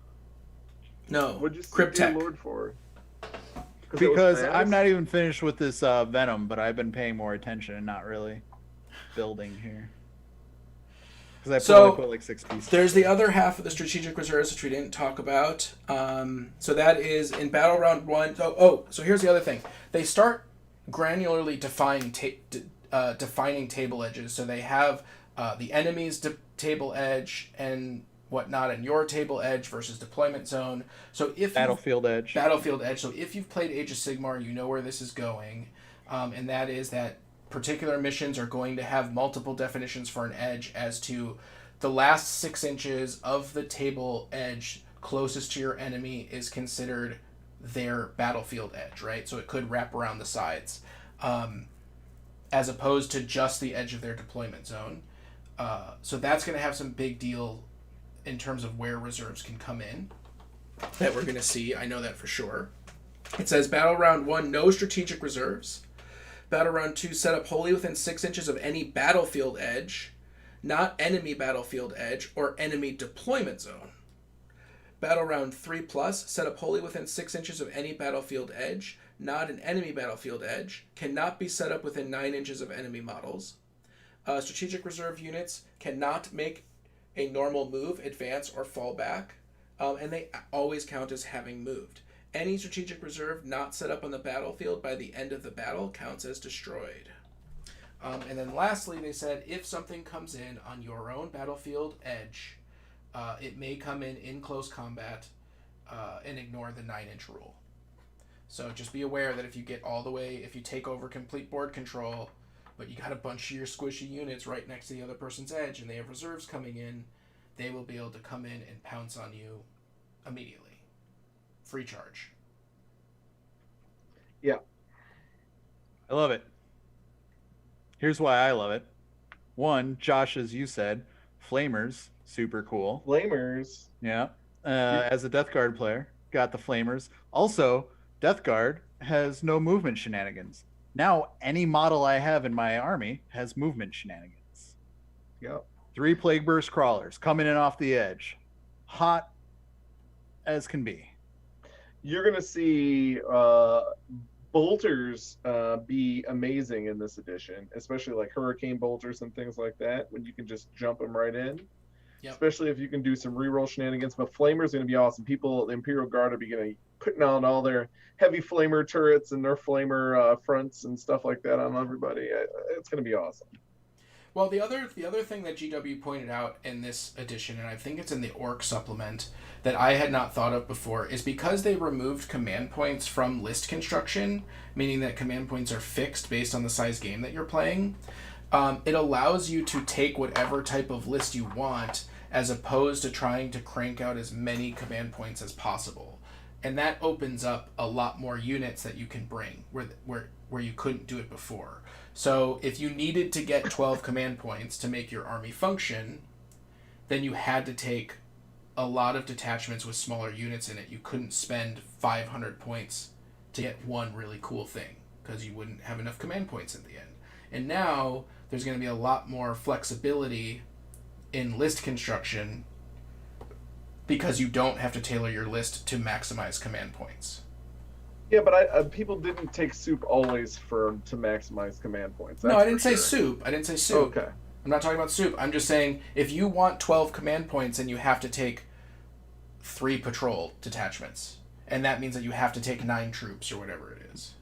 No, What'd you say Crypt Dear Tech. Lord for? Because I'm not even finished with this Venom, but I've been paying more attention and not really building here. Because I probably put like 6 pieces. There's the other half of the strategic reserves, which we didn't talk about. So that is in Battle Round 1. So here's the other thing. They start granularly defining table edges. So they have the enemy's table edge and whatnot, and your table edge versus deployment zone. So if Battlefield edge. So if you've played Age of Sigmar, you know where this is going, and that is that particular missions are going to have multiple definitions for an edge as to the last 6 inches of the table edge closest to your enemy is considered their battlefield edge, right? So it could wrap around the sides, as opposed to just the edge of their deployment zone. So that's going to have some big deal in terms of where reserves can come in that we're going to see. I know that for sure. It says Battle Round 1, no strategic reserves. Battle Round 2, set up wholly within 6 inches of any battlefield edge, not enemy battlefield edge or enemy deployment zone. Battle Round 3 plus, set up wholly within 6 inches of any battlefield edge, not an enemy battlefield edge, cannot be set up within 9 inches of enemy models. Strategic reserve units cannot make a normal move, advance, or fall back, and they always count as having moved. Any strategic reserve not set up on the battlefield by the end of the battle counts as destroyed. And then lastly, they said if something comes in on your own battlefield edge, it may come in close combat and ignore the 9-inch rule. So just be aware that if you get all the way, if you take over complete board control, but you got a bunch of your squishy units right next to the other person's edge and they have reserves coming in, they will be able to come in and pounce on you immediately. Free charge. Yeah. I love it. Here's why I love it. 1, Josh, as you said, Flamers, super cool. Flamers. Yeah. As a Death Guard player, got the Flamers. Also, Death Guard has no movement shenanigans. Now, any model I have in my army has movement shenanigans. Yep. 3 Plague Burst crawlers coming in off the edge. Hot as can be. You're going to see bolters be amazing in this edition, especially like hurricane bolters and things like that, when you can just jump them right in. Yep. Especially if you can do some reroll shenanigans. But Flamer is going to be awesome. People, the Imperial Guard, will be going to putting on all their heavy Flamer turrets and their Flamer fronts and stuff like that on everybody. It's going to be awesome. Well, the other thing that GW pointed out in this edition, and I think it's in the Orc supplement, that I had not thought of before, is because they removed command points from list construction, meaning that command points are fixed based on the size game that you're playing. It allows you to take whatever type of list you want, as opposed to trying to crank out as many command points as possible. And that opens up a lot more units that you can bring, where you couldn't do it before. So if you needed to get 12 command points to make your army function, then you had to take a lot of detachments with smaller units in it. You couldn't spend 500 points to get one really cool thing, because you wouldn't have enough command points at the end. And now there's going to be a lot more flexibility in list construction, because you don't have to tailor your list to maximize command points. Yeah, but people didn't take soup always to maximize command points. No, I didn't say soup. I didn't say soup. Okay. I'm not talking about soup. I'm just saying, if you want 12 command points and you have to take 3 patrol detachments, and that means that you have to take 9 troops or whatever it is.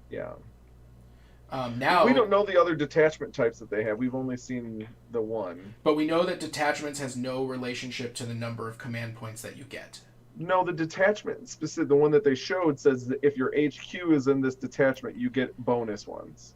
Yeah. Now we don't know the other detachment types that they have. We've only seen the one. But we know that detachments has no relationship to the number of command points that you get. No, the detachment specific, the one that they showed, says that if your HQ is in this detachment, you get bonus ones.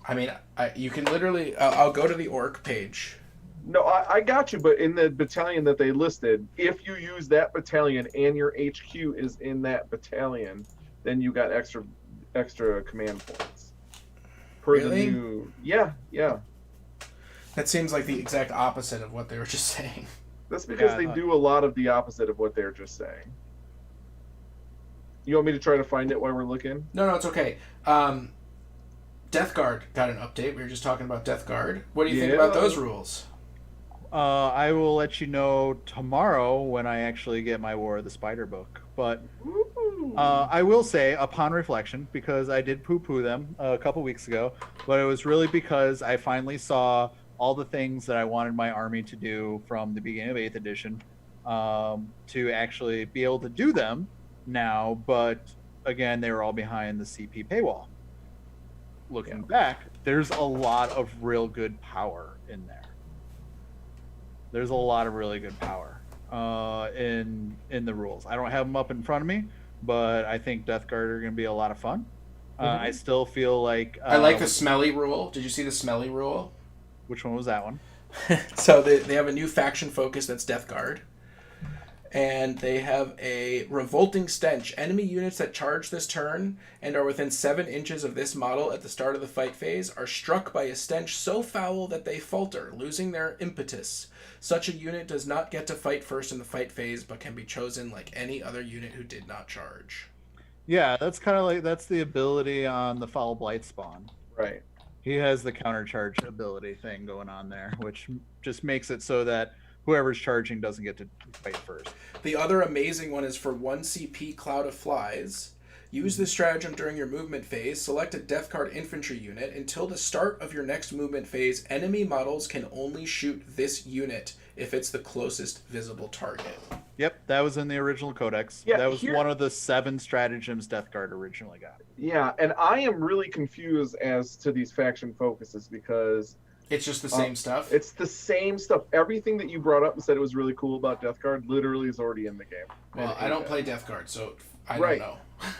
I mean, you can literally... I'll go to the Orc page. No, I got you, but in the battalion that they listed, if you use that battalion and your HQ is in that battalion, then you got extra command points. Really? The new... Yeah. That seems like the exact opposite of what they were just saying. That's because they do a lot of the opposite of what they're just saying. You want me to try to find it while we're looking? No, it's okay. Death Guard got an update. We were just talking about Death Guard. What do you think about those rules? I will let you know tomorrow when I actually get my War of the Spider book. But I will say, upon reflection, because I did poo-poo them a couple weeks ago, but it was really because I finally saw all the things that I wanted my army to do from the beginning of 8th edition to actually be able to do them now. But again, they were all behind the CP paywall. Looking back, there's a lot of real good power in there. There's a lot of really good power in the rules. I don't have them up in front of me, but I think Death Guard are going to be a lot of fun. I still feel like... I like the smelly rule. Did you see the smelly rule? Which one was that one? So they have a new faction focus that's Death Guard. And they have a revolting stench. Enemy units that charge this turn and are within 7 inches of this model at the start of the fight phase are struck by a stench so foul that they falter, losing their impetus. Such a unit does not get to fight first in the fight phase, but can be chosen like any other unit who did not charge. Yeah, that's kind of like, that's the ability on the Foul Blight spawn. Right. He has the countercharge ability thing going on there, which just makes it so that whoever's charging doesn't get to fight first. The other amazing one is for 1 CP Cloud of Flies. Use this stratagem during your movement phase. Select a Death Guard infantry unit. Until the start of your next movement phase, enemy models can only shoot this unit if it's the closest visible target. Yep, that was in the original codex. Yeah, that was one of the 7 stratagems Death Guard originally got. Yeah, and I am really confused as to these faction focuses because... It's just the same stuff? It's the same stuff. Everything that you brought up and said it was really cool about Death Guard literally is already in the game. Well, I don't play Death Guard, so I don't know.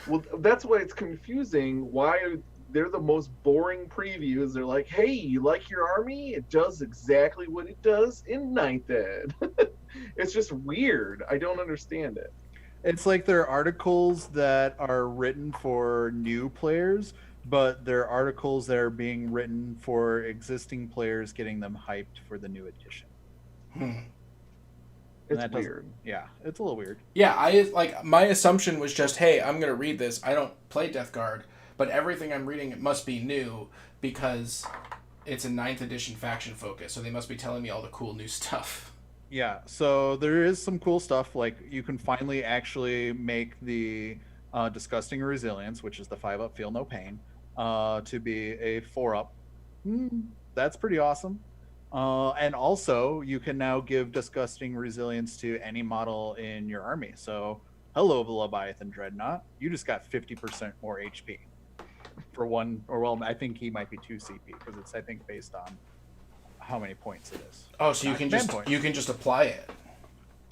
Well, that's why it's confusing. Why they're the most boring previews. They're like, hey, you like your army? It does exactly what it does in 9th Ed. It's just weird. I don't understand it. It's like there are articles that are written for new players, but there are articles that are being written for existing players, getting them hyped for the new edition. It's weird. Yeah, it's a little weird. Yeah, my assumption was just, hey, I'm going to read this. I don't play Death Guard, but everything I'm reading, it must be new because it's a 9th edition faction focus, so they must be telling me all the cool new stuff. Yeah, so there is some cool stuff. Like you can finally actually make the Disgusting Resilience, which is the 5-up Feel No Pain, to be a 4-up. That's pretty awesome. And also, you can now give Disgusting Resilience to any model in your army. So, hello, the Leviathan Dreadnought. You just got 50% more HP for one, or well, I think he might be 2 CP because it's, I think, based on how many points it is. Oh, so you can just apply it.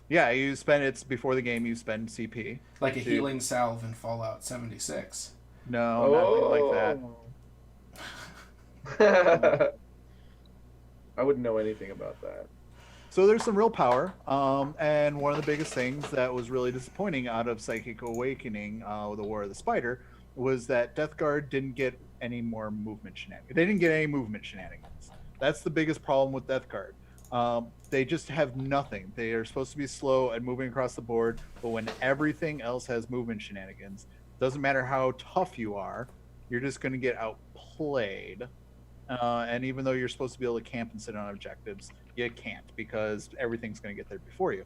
Yeah, you spend it's before the game. You spend CP like a healing salve in Fallout 76. No, nothing like that. I wouldn't know anything about that. So there's some real power, and one of the biggest things that was really disappointing out of Psychic Awakening, the War of the Spider, was that Death Guard didn't get any more movement shenanigans. They didn't get any movement shenanigans. That's the biggest problem with Death Guard. They just have nothing. They are supposed to be slow and moving across the board, but when everything else has movement shenanigans, doesn't matter how tough you are, you're just going to get outplayed. And even though you're supposed to be able to camp and sit on objectives, you can't because everything's going to get there before you.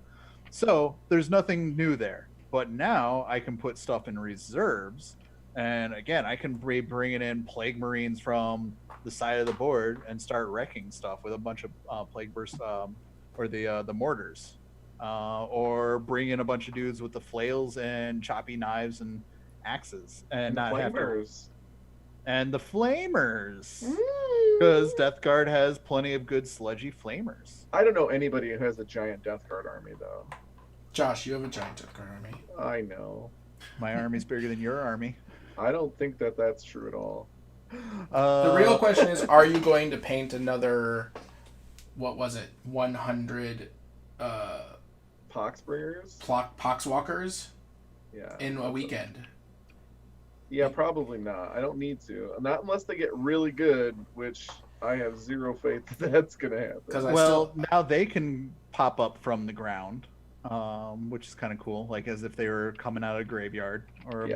So there's nothing new there. But now I can put stuff in reserves. And again, I can be bringing in Plague Marines from the side of the board and start wrecking stuff with a bunch of Plague Burst or the mortars. Or bring in a bunch of dudes with the flails and choppy knives and axes. And not have to... And the Flamers. Because Death Guard has plenty of good sludgy Flamers. I don't know anybody who has a giant Death Guard army, though. Josh, you have a giant Death Guard army. I know. My army's bigger than your army. I don't think that that's true at all. The real question is, are you going to paint another, what was it, 100 Poxbringers? Poxwalkers? Yeah. In a weekend? Yeah, probably not. I don't need to. Not unless they get really good, which I have zero faith that that's going to happen. Now they can pop up from the ground, which is kind of cool, like as if they were coming out of a graveyard or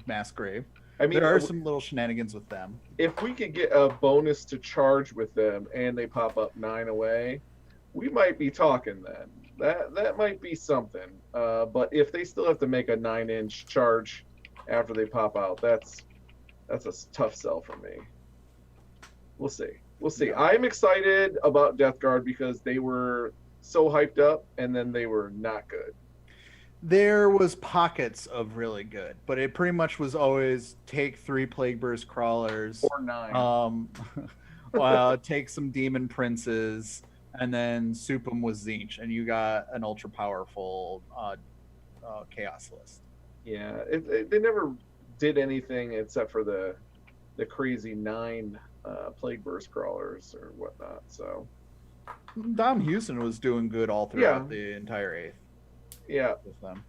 mass grave. I mean, there are some little shenanigans with them. If we could get a bonus to charge with them and they pop up 9 away, we might be talking then. That might be something. But if they still have to make a 9-inch charge after they pop out, that's a tough sell for me. We'll see. Yeah. I'm excited about Death Guard because they were so hyped up and then they were not good. There was pockets of really good, but it pretty much was always take 3 Plague Burst Crawlers or 9. Take some Demon Princes and then soup them with Tzeentch, and you got an ultra powerful Chaos list. Yeah, they never did anything except for the crazy 9 Plague Burst Crawlers or whatnot. So Dom Houston was doing good all throughout the entire 8th. Yeah,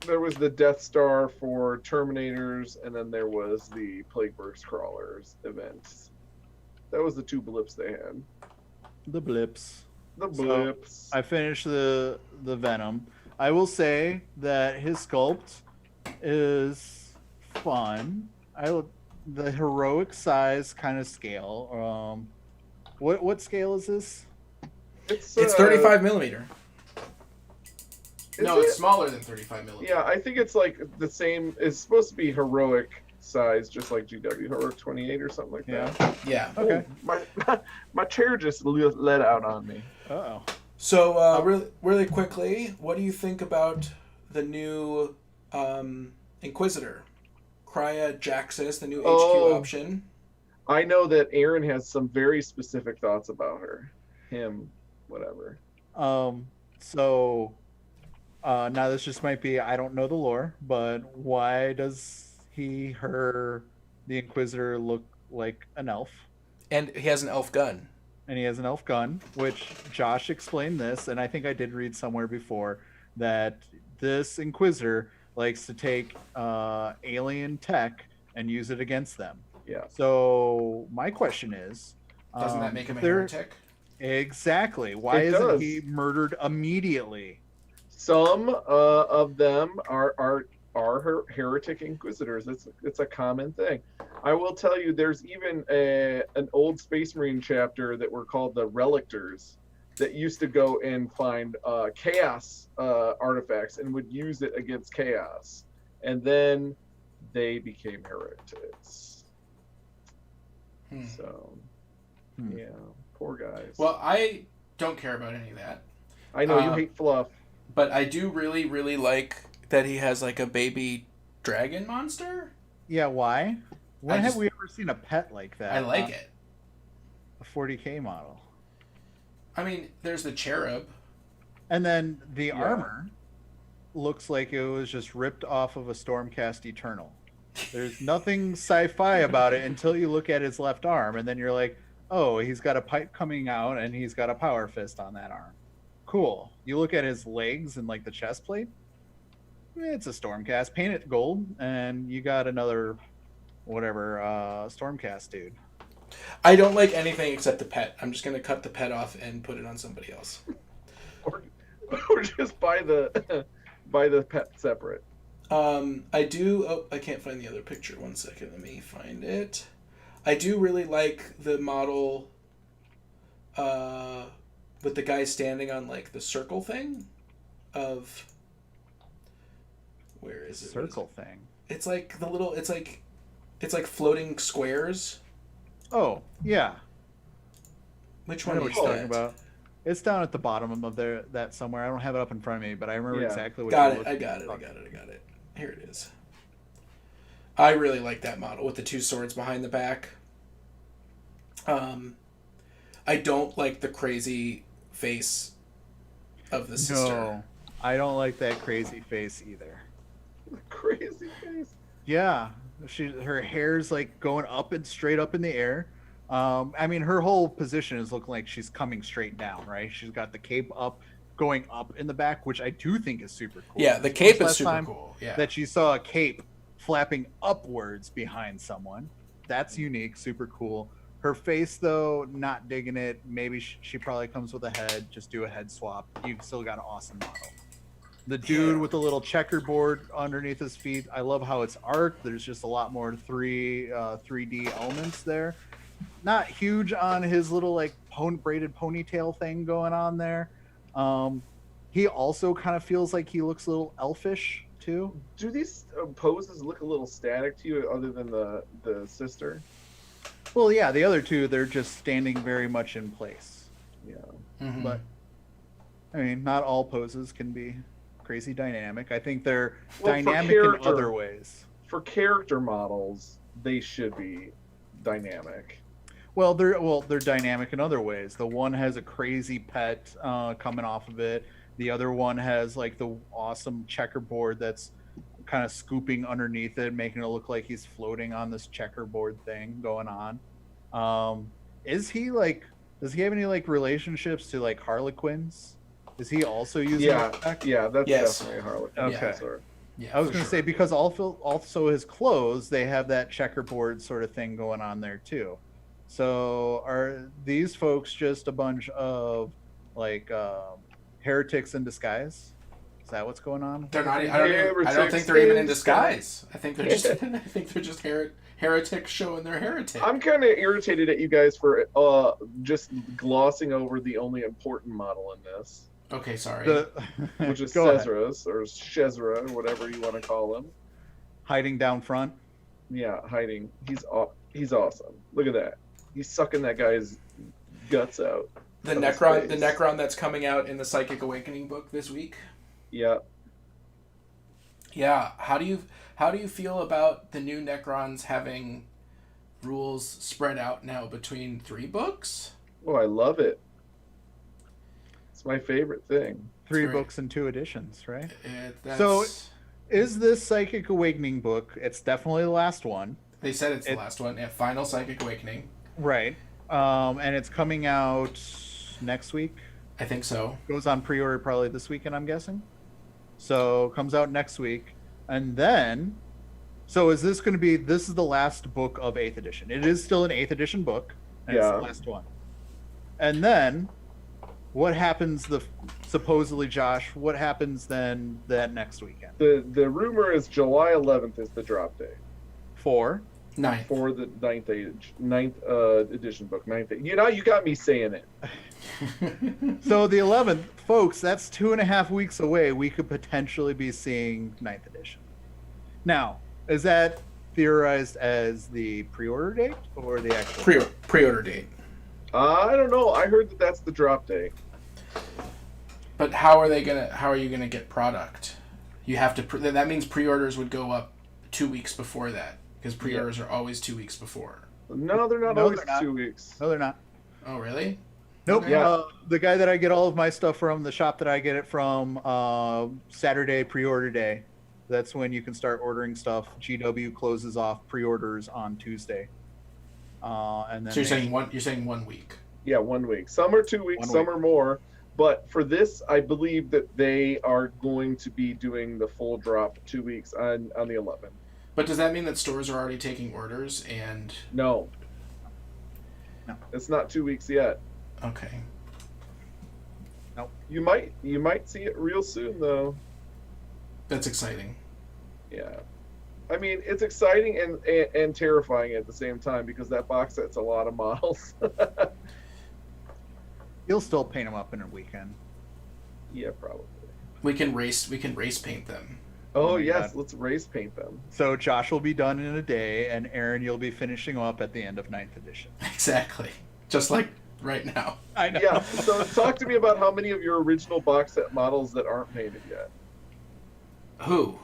there was the Death Star for Terminators, and then there was the Plague Burst Crawlers events. That was the 2 blips they had. The blips. So I finished the Venom. I will say that his sculpt is fun. The heroic size kind of scale. What scale is this? It's 35 millimeter. No, it's smaller than 35 millimeter. Yeah, I think it's like the same. It's supposed to be heroic size, just like GW, heroic 28 or something like that. Yeah. Okay. My chair just let out on me. Uh-oh. So, really quickly, what do you think about the new Inquisitor? Crya Jaxus, the new HQ option. I know that Aaron has some very specific thoughts about her. Him, whatever. Now this just might be, I don't know the lore, but why does the Inquisitor look like an elf? And he has an elf gun. Which Josh explained this, and I think I did read somewhere before that this Inquisitor likes to take alien tech and use it against them. Yeah. So my question is, doesn't that make him a heretic? Exactly. Why isn't he murdered immediately? Some of them are heretic inquisitors. It's a common thing. I will tell you, there's even an old Space Marine chapter that were called the Relictors that used to go and find chaos artifacts and would use it against chaos, and then they became heretics. So, yeah, poor guys. Well, I don't care about any of that. I know you hate fluff. But I do really, really like that he has like a baby dragon monster. Yeah, why? When have we ever seen a pet like that? I like it. A 40k model. I mean, there's the cherub. And then the armor looks like it was just ripped off of a Stormcast Eternal. There's nothing sci-fi about it until you look at his left arm, and then you're like, oh, he's got a pipe coming out, and he's got a power fist on that arm. Cool. You look at his legs and like the chest plate, it's a Stormcast. Paint it gold, and you got another whatever Stormcast dude. I don't like anything except the pet. I'm just gonna cut the pet off and put it on somebody else. or just buy the pet separate. I do. Oh, I can't find the other picture. 1 second. Let me find it. I do really like the model. With the guy standing on like the circle thing, of where is it? Circle thing. It's like the little. It's like floating squares. Oh yeah. Which I one know are what you you're talking talking about. It's down at the bottom of that somewhere. I don't have it up in front of me, but I remember exactly what. Got it. I got it. Here it is. I really like that model with the two swords behind the back. I don't like the crazy face of the sister. No, I don't like that crazy face either. Crazy face. Yeah, her hair's like going up and straight up in the air. I mean, her whole position is looking like she's coming straight down, right? She's got the cape up, going up in the back, which I do think is super cool. Yeah, the cape is super cool. Yeah, that you saw a cape flapping upwards behind someone. That's unique, super cool. Her face, though, not digging it. Maybe she probably comes with a head. Just do a head swap. You've still got an awesome model. The dude with the little checkerboard underneath his feet. I love how it's arced. There's just a lot more 3D elements there. Not huge on his little like braided ponytail thing going on there. He also kind of feels like he looks a little elfish too. Do these poses look a little static to you, other than the sister? Well, yeah, the other two, they're just standing very much in place. Yeah. Mm-hmm. But, I mean, not all poses can be crazy dynamic. I think they're dynamic in other ways. For character models, they should be dynamic. Well, they're dynamic in other ways. The one has a crazy pet coming off of it. The other one has, like, the awesome checkerboard that's kind of scooping underneath it, making it look like he's floating on this checkerboard thing going on. Does he have any like relationships to like Harlequins? Is he also using that? Yeah, that's definitely a Harlequin. Okay. Yeah, I was going to say, because also his clothes, they have that checkerboard sort of thing going on there too. So are these folks just a bunch of like heretics in disguise? Is that what's going on? They're not. I don't think they're even in disguise. I think they're just. I think they're just heretics showing their heritage. I'm kind of irritated at you guys for just glossing over the only important model in this. Okay, sorry. Which is Cesarus or Shezra, or whatever you want to call him. Hiding down front. Yeah, hiding. He's awesome. Look at that. He's sucking that guy's guts out. The Necron that's coming out in the Psychic Awakening book this week. Yeah. Yeah. How do you feel about the new Necrons having rules spread out now between 3 books? Oh, I love it. It's my favorite thing. 3 books and 2 editions, right? That's... So, is this Psychic Awakening book? It's definitely the last one. They said it's the last one. Yeah, final Psychic Awakening. Right. And it's coming out next week. I think so. Goes on pre-order probably this weekend, I'm guessing. So comes out next week, and then, so is this going to be? This is the last book of 8th edition. It is still an 8th edition book, and it's the last one. And then, what happens supposedly, Josh? What happens then that next weekend? The rumor is July 11th is the drop date For Ninth. for the ninth edition book. You got me saying it. so the 11th, folks. That's 2.5 weeks away. We could potentially be seeing 9th edition. Now, is that theorized as the pre-order date or the actual pre-order date? I don't know. I heard that that's the drop date. But how are you gonna get product? You have to. That means pre-orders would go up 2 weeks before that, because pre-orders are always 2 weeks before. No, they're not always 2 weeks. No, they're not. Oh, really? Nope. Okay. Yeah. The guy that I get all of my stuff from, the shop that I get it from, Saturday pre-order day. That's when you can start ordering stuff. GW closes off pre-orders on Tuesday. And then So you're saying 1 week. Yeah, 1 week. Some are 2 weeks, some are more. But for this, I believe that they are going to be doing the full drop 2 weeks on the 11th. But does that mean that stores are already taking orders and? No. No. It's not 2 weeks yet. Okay. Nope. You might see it real soon though. That's exciting. Yeah. I mean, it's exciting and terrifying at the same time because that box set's a lot of models. You'll still paint them up in a weekend. Yeah, probably. We can race paint them. Oh, my yes, God. let's race paint them. So Josh will be done in a day, and Aaron, you'll be finishing up at the end of 9th edition. Exactly. Just like right now. I know. Yeah, so talk to me about how many of your original box set models that aren't painted yet. Who?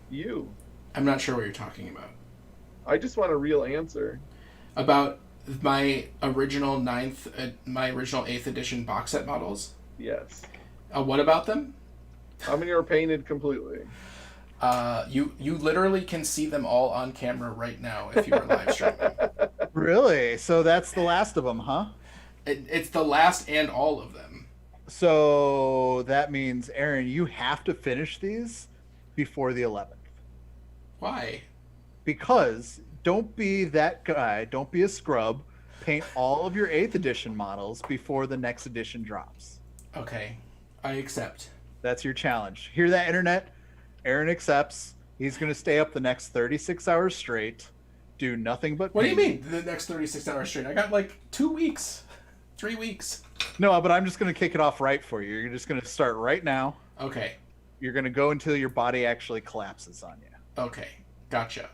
You. I'm not sure what you're talking about. I just want a real answer. About my original 8th edition box set models? Yes. What about them? How many are painted completely? You literally can see them all on camera right now if you were live streaming. Really? So that's the last of them, huh? It's the last and all of them. So that means, Aaron, you have to finish these before the 11th. Why? Because don't be that guy. Don't be a scrub. Paint all of your 8th edition models before the next edition drops. Okay, I accept. That's your challenge. Hear that, internet? Aaron accepts. He's going to stay up the next 36 hours straight, do nothing but What do you painting. mean, the next 36 hours straight? I got like 2 weeks. 3 weeks. No, but I'm just going to kick it off right for you. You're just going to start right now. Okay. You're going to go until your body actually collapses on you. Okay. Gotcha.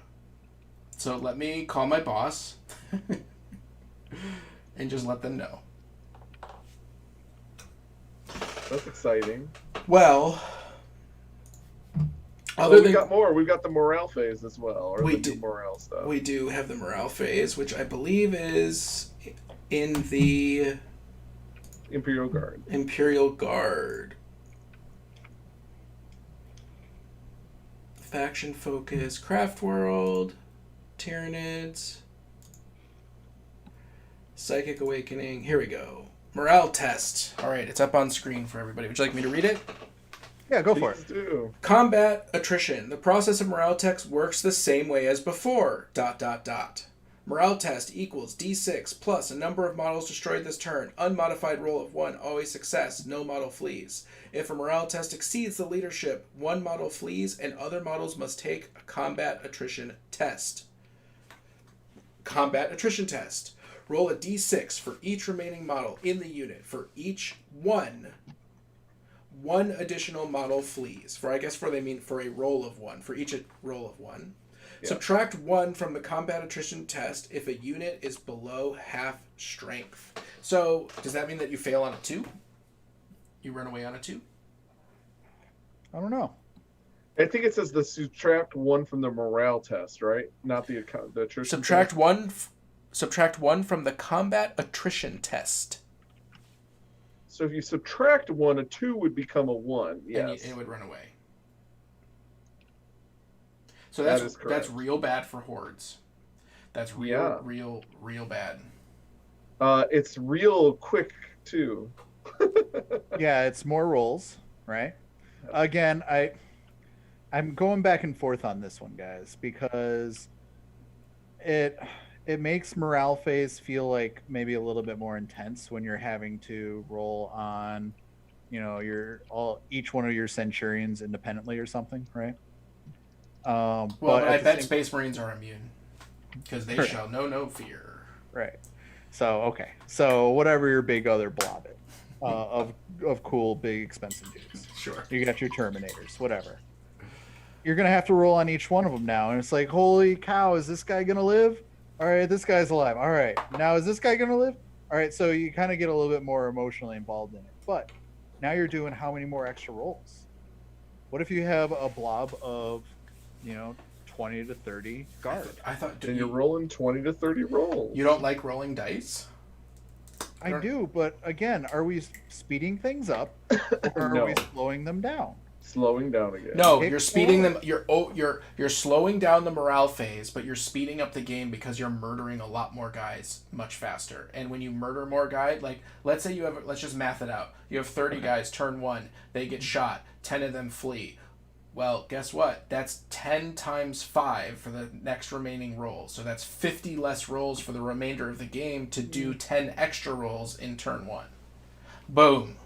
So let me call my boss and just let them know. That's exciting. Well, We got more. We've got the morale phase as well, or We the do. new morale stuff. we do have the morale phase, which I believe is in the Imperial Guard. Imperial Guard. Faction focus, Craft World, Tyranids, Psychic Awakening. Here we go. Morale test. All right, it's up on screen for everybody. Would you like me to read it? Yeah, go for Please it. do. Combat attrition. The process of morale test works the same way as before. ... Morale test equals D6 plus a number of models destroyed this turn. Unmodified roll of 1, always success. No model flees. If a morale test exceeds the leadership, 1 model flees and other models must take a combat attrition test. Combat attrition test. Roll a D6 for each remaining model in the unit. For each one additional model flees. For they mean for a roll of 1. For each roll of 1. Yeah. Subtract 1 from the combat attrition test if a unit is below half strength. So, does that mean that you fail on a 2? You run away on a 2? I don't know. I think it says the subtract 1 from the morale test, right? Not the attrition. Subtract 1 from the combat attrition test. So if you subtract 1, a 2 would become a 1. Yes. And it would run away. So that's real bad for hordes. That's real bad. It's real quick too. Yeah, it's more rolls, right? Again, I'm going back and forth on this one, guys, because it makes morale phase feel like maybe a little bit more intense when you're having to roll on, each one of your centurions independently or something, right? Well, But but I at the bet same, Space Marines are immune because they right, shall know no fear. right. So okay, so whatever your big other blob is, of cool big expensive dudes, Sure. you got your Terminators, whatever. You're gonna have to roll on each one of them now, and it's like, holy cow, is this guy gonna live? All right, this guy's alive. All right, now is this guy gonna live? All right, so you kind of get a little bit more emotionally involved in it, but now you're doing how many more extra rolls? What if you have a blob of, you know, 20 to 30 guard? I thought And you're rolling 20 to 30 rolls. you don't like rolling dice? I do, but again, are we speeding things up or are No. we slowing them down? Slowing down again. No, Pick you're speeding one. them. You're slowing down the morale phase, but you're speeding up the game because you're murdering a lot more guys much faster. And when you murder more guys, like let's say let's just math it out. You have 30 guys turn one, they get shot, 10 of them flee. Well, guess what? That's 10 times 5 for the next remaining rolls. So that's 50 less rolls for the remainder of the game to do 10 extra rolls in turn one. Boom.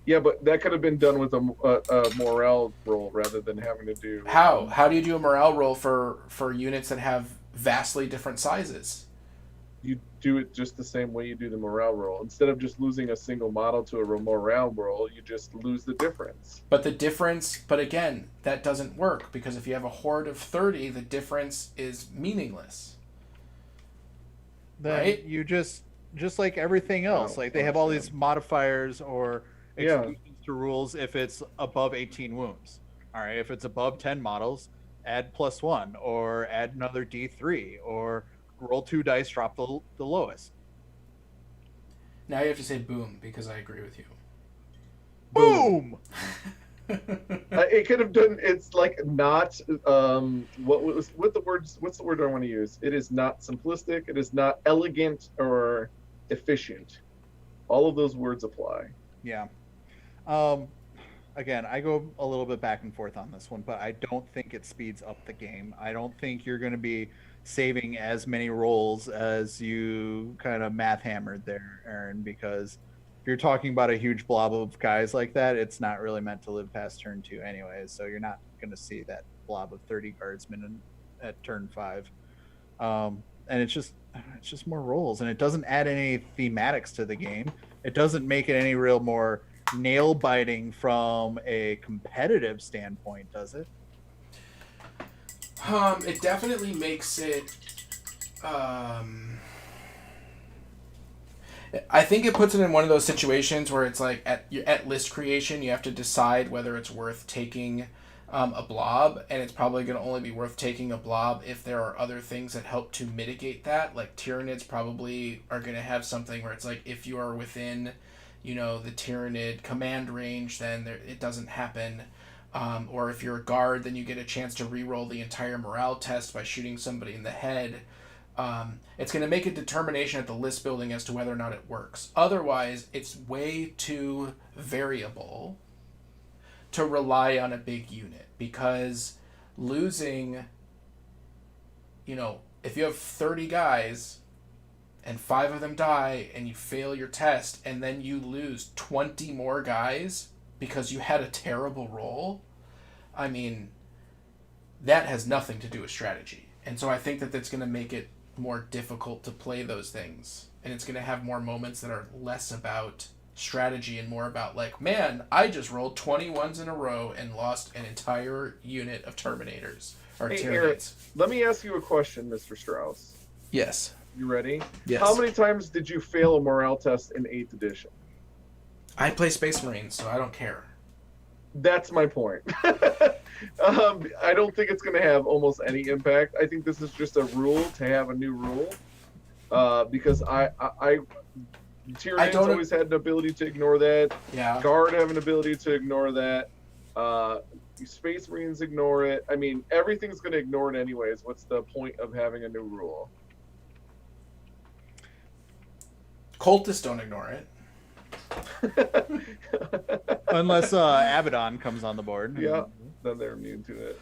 Yeah, but that could have been done with a morale roll rather than having to do. How? How do you do a morale roll for units that have vastly different sizes? You do it just the same way you do the morale roll. Instead of just losing a single model to a morale roll, you just lose the difference. But again, that doesn't work because if you have a horde of 30, the difference is meaningless. Then Right? you just like everything else, Oh, like they have all these modifiers or Yeah. exclusions to rules if it's above 18 wounds. All right, if it's above 10 models, add +1 or add another D3 or roll 2 dice, drop the lowest. Now you have to say boom because I agree with you. Boom. It could have done. It's like not. What's the word I want to use? It is not simplistic. It is not elegant or efficient. All of those words apply. Yeah. Again, I go a little bit back and forth on this one, but I don't think it speeds up the game. I don't think you're going to be saving as many rolls as you kind of math hammered there, Aaron, because if you're talking about a huge blob of guys like that, it's not really meant to live past turn 2 anyways, so you're not going to see that blob of 30 guardsmen at turn 5. And it's just more rolls, and it doesn't add any thematics to the game. It doesn't make it any real more nail biting from a competitive standpoint, does it? It definitely makes it. I think it puts it in one of those situations where it's like at list creation, you have to decide whether it's worth taking a blob, and it's probably going to only be worth taking a blob if there are other things that help to mitigate that. Like Tyranids probably are going to have something where it's like if you are within, the Tyranid command range, then it doesn't happen. Or if you're a guard, then you get a chance to re-roll the entire morale test by shooting somebody in the head. It's going to make a determination at the list building as to whether or not it works. Otherwise, it's way too variable to rely on a big unit, because losing, if you have 30 guys and 5 of them die and you fail your test and then you lose 20 more guys because you had a terrible roll, I mean, that has nothing to do with strategy. And so I think that that's going to make it more difficult to play those things. And it's going to have more moments that are less about strategy and more about like, man, I just rolled 21s in a row and lost an entire unit of Terminators. Or Hey, Tyranids. Eric, let me ask you a question, Mr. Strauss. Yes. You ready? Yes. How many times did you fail a morale test in 8th edition? I play Space Marines, so I don't care. That's my point. I don't think it's going to have almost any impact. I think this is just a rule to have a new rule. Because Tyranids always had an ability to ignore that. Yeah. Guard have an ability to ignore that. Space Marines ignore it. I mean, everything's going to ignore it anyways. What's the point of having a new rule? Cultists don't ignore it. Unless Abaddon comes on the board. Yeah, then they're immune to it.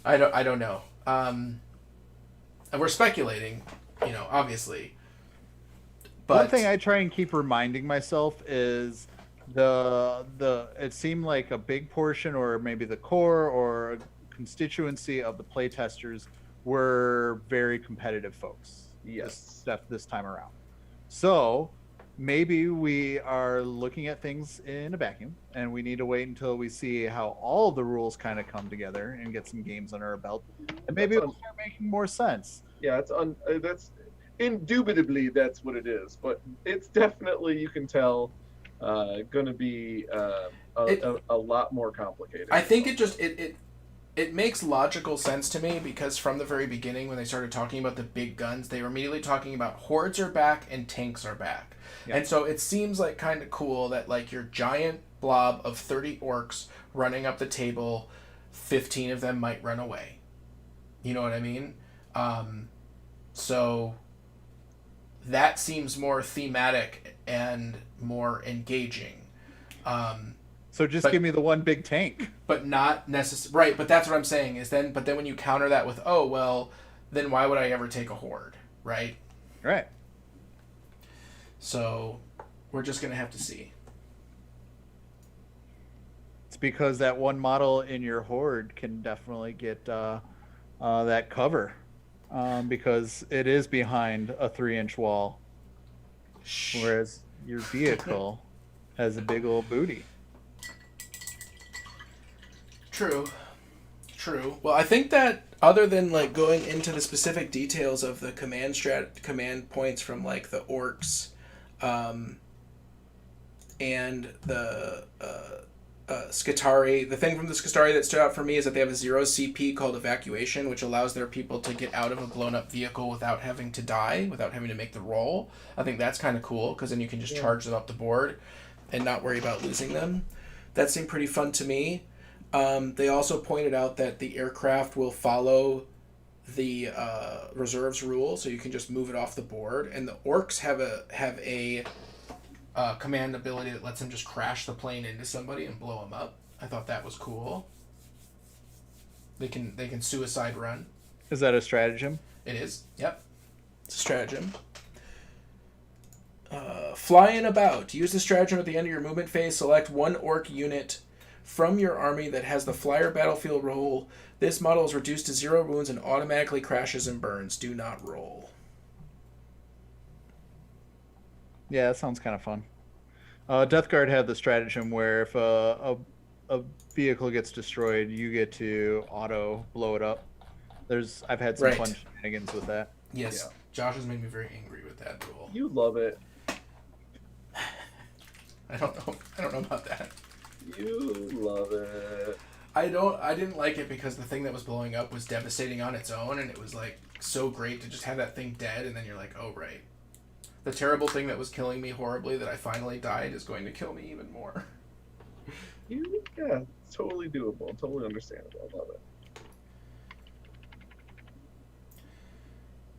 I don't know. And we're speculating, obviously. One thing I try and keep reminding myself is it seemed like a big portion, or maybe the core or a constituency of the playtesters were very competitive folks. Yes. This time around. So maybe we are looking at things in a vacuum, and we need to wait until we see how all the rules kind of come together and get some games under our belt, and maybe it'll start making more sense. Yeah, that's indubitably that's what it is, but it's definitely, you can tell, going to be a lot more complicated. I think it makes logical sense to me, because from the very beginning, when they started talking about the big guns, they were immediately talking about hordes are back and tanks are back. Yeah. And so it seems like kind of cool that like your giant blob of 30 orcs running up the table, 15 of them might run away. You know what I mean? So that seems more thematic and more engaging. So just give me the one big tank. But not necessarily. Right, but that's what I'm saying is then when you counter that with, oh, well, then why would I ever take a horde, right? Right. So we're just going to have to see. It's because that one model in your horde can definitely get that cover. Because it is behind a 3-inch wall, whereas your vehicle has a big old booty. True. Well, I think that other than like going into the specific details of the command points from like the orcs, and the Skitari. The thing from the Skitari that stood out for me is that they have a 0 CP called Evacuation, which allows their people to get out of a blown-up vehicle without having to die, without having to make the roll. I think that's kind of cool, because then you can just charge them up the board and not worry about losing them. That seemed pretty fun to me. They also pointed out that the aircraft will follow the reserves rule, so you can just move it off the board. And the Orks have a command ability that lets them just crash the plane into somebody and blow them up. I thought that was cool. They can suicide run. Is that a stratagem? It is. Yep. It's a stratagem. Flying about. Use the stratagem at the end of your movement phase. Select one orc unit from your army that has the flyer battlefield roll. This model is reduced to 0 wounds and automatically crashes and burns. Do not roll. Yeah, that sounds kind of fun. Death Guard had the stratagem where if a vehicle gets destroyed, you get to auto blow it up. I've had some fun shenanigans with that. Yes, yeah. Josh has made me very angry with that rule. You love it. I don't know about that. You love it. I didn't like it because the thing that was blowing up was devastating on its own, and it was like so great to just have that thing dead, and then you're like, oh right. The terrible thing that was killing me horribly that I finally died is going to kill me even more. Yeah, it's totally doable. Totally understandable. I love it.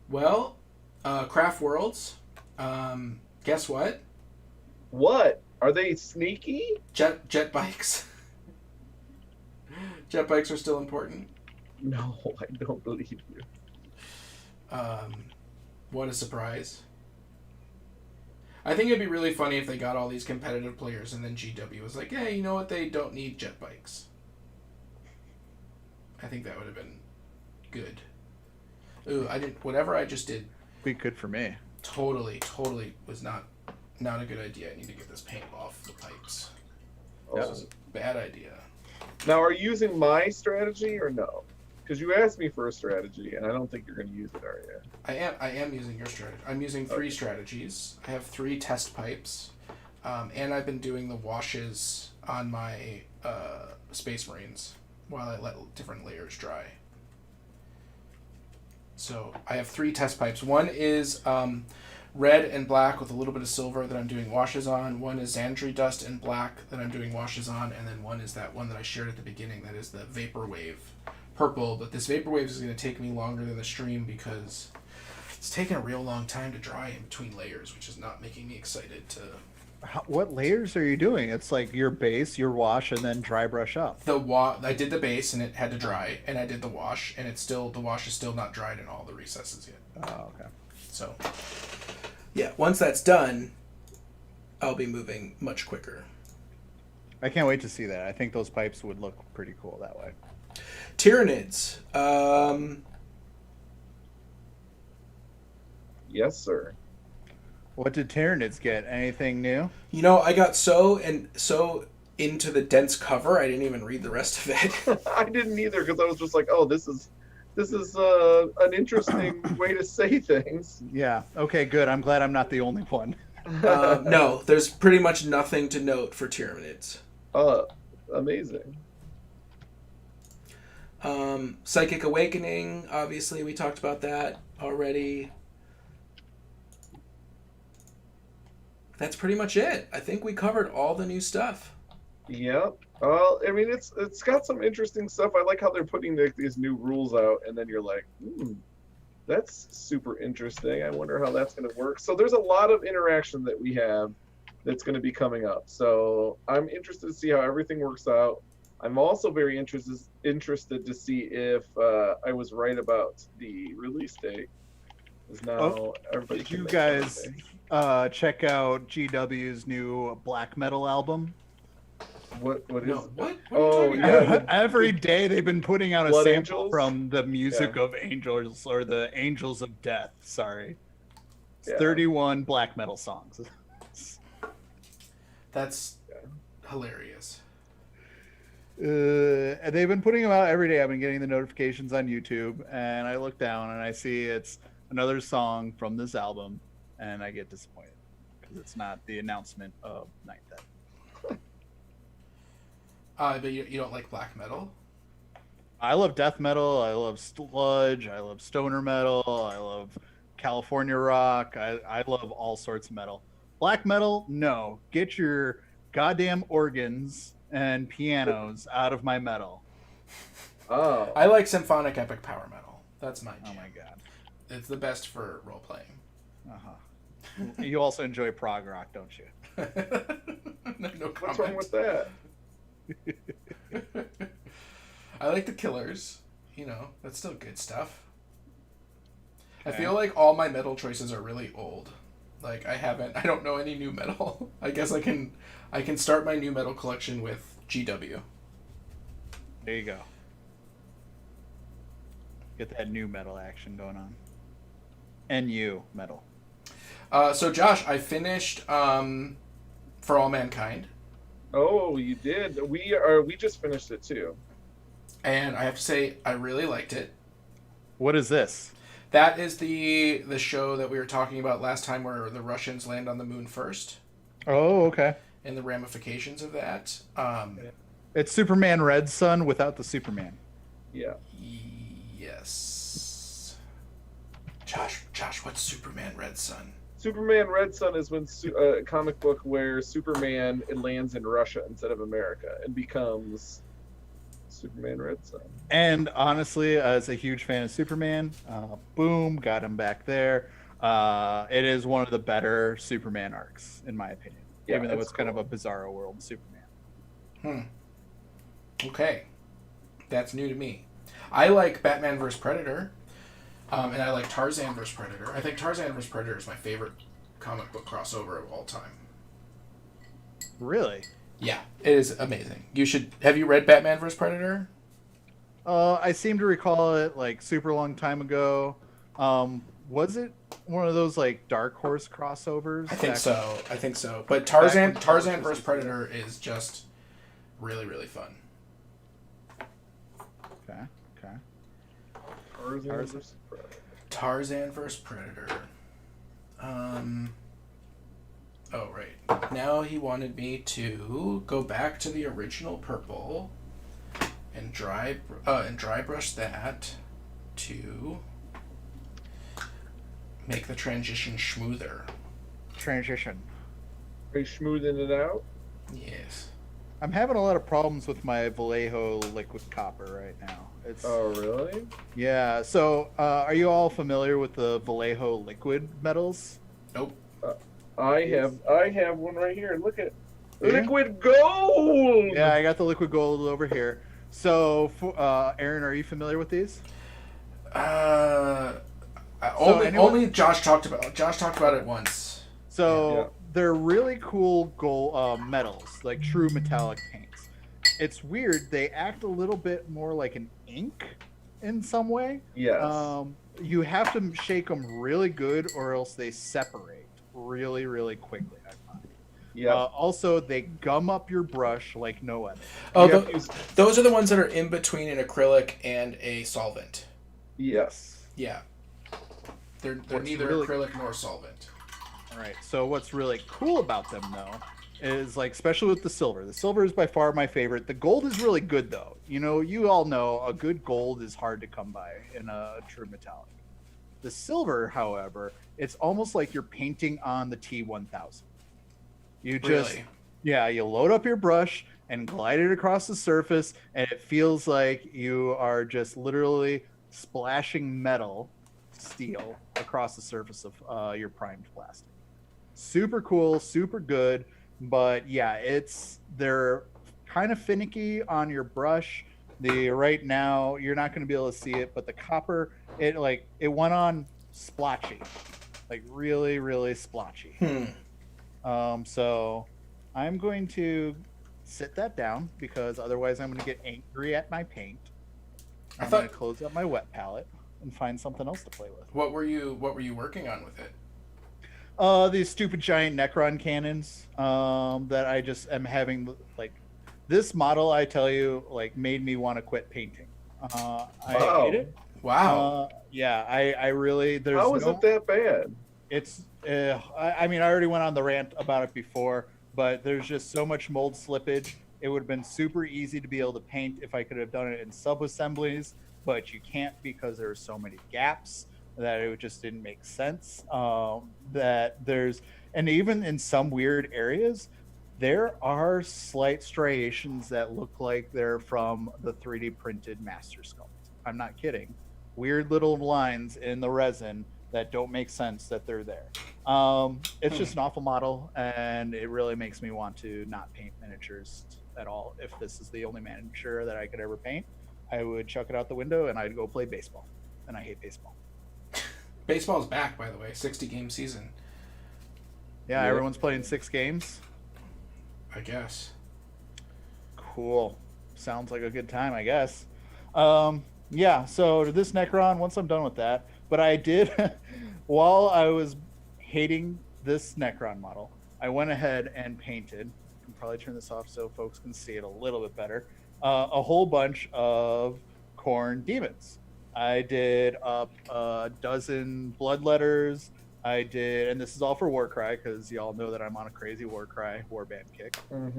Well, Craft Worlds. Guess what? What? Are they sneaky? Jet bikes. Jet bikes are still important. No, I don't believe you. What a surprise. I think it'd be really funny if they got all these competitive players and then GW was like, hey, you know what? They don't need jet bikes. I think that would have been good. Ooh, whatever I just did. Be good for me. Totally was not a good idea. I need to get this paint off the pipes. Oh. This was a bad idea. Now, are you using my strategy or no? Because you asked me for a strategy, and I don't think you're going to use it, are you? I am using your strategy. I'm using 3 strategies. I have 3 test pipes, and I've been doing the washes on my Space Marines while I let different layers dry. So I have 3 test pipes. One is red and black with a little bit of silver that I'm doing washes on. One is Xandri dust and black that I'm doing washes on, and then one is that one that I shared at the beginning that is the Vaporwave purple. But this Vaporwave is going to take me longer than the stream because it's taking a real long time to dry in between layers, which is not making me excited to What layers are you doing? It's like your base, your wash, and then dry brush up. I did the base and it had to dry, and I did the wash, and the wash is still not dried in all the recesses yet. Oh, okay. So, yeah, once that's done, I'll be moving much quicker. I can't wait to see that. I think those pipes would look pretty cool that way. Tyranids. Yes, sir. What did Tyranids get? Anything new? You know, I got so into the dense cover, I didn't even read the rest of it. I didn't either because I was just like, oh, this is an interesting way to say things. Yeah. Okay, good. I'm glad I'm not the only one. No, there's pretty much nothing to note for Tyranids. Amazing. Psychic Awakening, obviously, we talked about that already. That's pretty much it. I think we covered all the new stuff. Yep. Well, I mean, it's got some interesting stuff. I like how they're putting these new rules out, and then you're like, that's super interesting. I wonder how that's going to work. So there's a lot of interaction that we have that's going to be coming up. So I'm interested to see how everything works out. I'm also very interested to see if I was right about the release date. Because now everybody. Did you guys check out GW's new black metal album? What is? No, what? Oh, yeah. Every day they've been putting out a Blood sample Angels? from the music of Angels, or the Angels of Death. Sorry, it's 31 black metal songs. That's hilarious. And they've been putting them out every day. I've been getting the notifications on YouTube, and I look down and I see it's another song from this album, and I get disappointed because it's not the announcement of 9th. But you don't like black metal? I love death metal. I love sludge. I love stoner metal. I love California rock. I love all sorts of metal. Black metal, no. Get your goddamn organs and pianos out of my metal. Oh. I like symphonic epic power metal. That's my jam. Oh my god. It's the best for role playing. You also enjoy prog rock, don't you? No comment. What's wrong with that? I like the Killers. You know, that's still good stuff. Okay. I feel like all my metal choices are really old. Like I don't know any new metal. I guess I can start my new metal collection with GW. There you go. Get that new metal action going on. NU metal. So Josh, I finished For All Mankind. Oh, you did. We just finished it too. And I have to say, I really liked it. What is this? That is the show that we were talking about last time, where the Russians land on the moon first, Oh, okay. and the ramifications of that. It's Superman Red Sun without the Superman. Yeah. Yes. Josh, what's Superman Red Sun? Superman Red Sun is when a comic book where Superman lands in Russia instead of America and becomes Superman Red Sun. And honestly, as a huge fan of Superman, boom, got him back there. It is one of the better Superman arcs, in my opinion. Yeah, even though it's it's kind of a bizarro world Superman. Okay. That's new to me. I like Batman vs. Predator. And I like Tarzan vs. Predator. I think Tarzan vs. Predator is my favorite comic book crossover of all time. Really? Yeah, it is amazing. Have you read Batman vs. Predator? I seem to recall it like super long time ago. Was it one of those like Dark Horse crossovers? I think so. But Tarzan vs. Predator is just really, really fun. Okay. Tarzan vs. Predator. Oh, right. Now he wanted me to go back to the original purple and dry brush that to make the transition smoother. Are you smoothing it out? Yes. I'm having a lot of problems with my Vallejo liquid copper right now. Oh, really? Yeah. So, are you all familiar with the Vallejo liquid metals? Nope. I have one right here. Look at Yeah. liquid gold. Yeah, I got the liquid gold over here. So, Aaron, are you familiar with these? Only Josh talked about it once. So Yeah. they're really cool gold metals, like true metallic paints. It's weird. They act a little bit more like an ink in some way. Yes. You have to shake them really good, or else they separate really, really quickly. I find. Yeah. Also, they gum up your brush like no other. Those are the ones that are in between an acrylic and a solvent. Yes. Yeah. They're What's neither really- acrylic nor solvent. All right. So what's really cool about them, though, is like especially with the silver. The silver is by far my favorite. The gold is really good, though. You know, you all know a good gold is hard to come by in a true metallic. The silver, however, it's almost like you're painting on the T1000. You just, Really? yeah, you load up your brush and glide it across the surface, and it feels like you are just literally splashing steel across the surface of your primed plastic. Super cool, super good, but yeah, they're kind of finicky on your brush. Right now you're not going to be able to see it, but the copper, it went on splotchy, like really, really splotchy. So I'm going to sit that down because otherwise I'm going to get angry at my paint. I'm going to close up my wet palette and find something else to play with. What were you working on with it? These stupid giant Necron cannons that I just am having. Like this model, I tell you, like made me want to quit painting. I hate it. Wow. Yeah, I really. How is it that bad? It's. I mean, I already went on the rant about it before, but there's just so much mold slippage. It would have been super easy to be able to paint if I could have done it in sub-assemblies, but you can't because there are so many gaps that it just didn't make sense. And even in some weird areas, there are slight striations that look like they're from the 3D printed Master Sculpt. I'm not kidding. Weird little lines in the resin that don't make sense that they're there. It's just an awful model, and it really makes me want to not paint miniatures at all. If this is the only miniature that I could ever paint, I would chuck it out the window and I'd go play baseball. And I hate baseball. Baseball's back, by the way. 60-game season. Yeah, everyone's playing 6 games. I guess. Cool. Sounds like a good time, I guess. Yeah, so this Necron, once I'm done with that, but I did, while I was hating this Necron model, I went ahead and painted, I can probably turn this off so folks can see it a little bit better, a whole bunch of Khorne demons. I did up a dozen bloodletters. I did, and this is all for Warcry because y'all know that I'm on a crazy Warcry warband kick.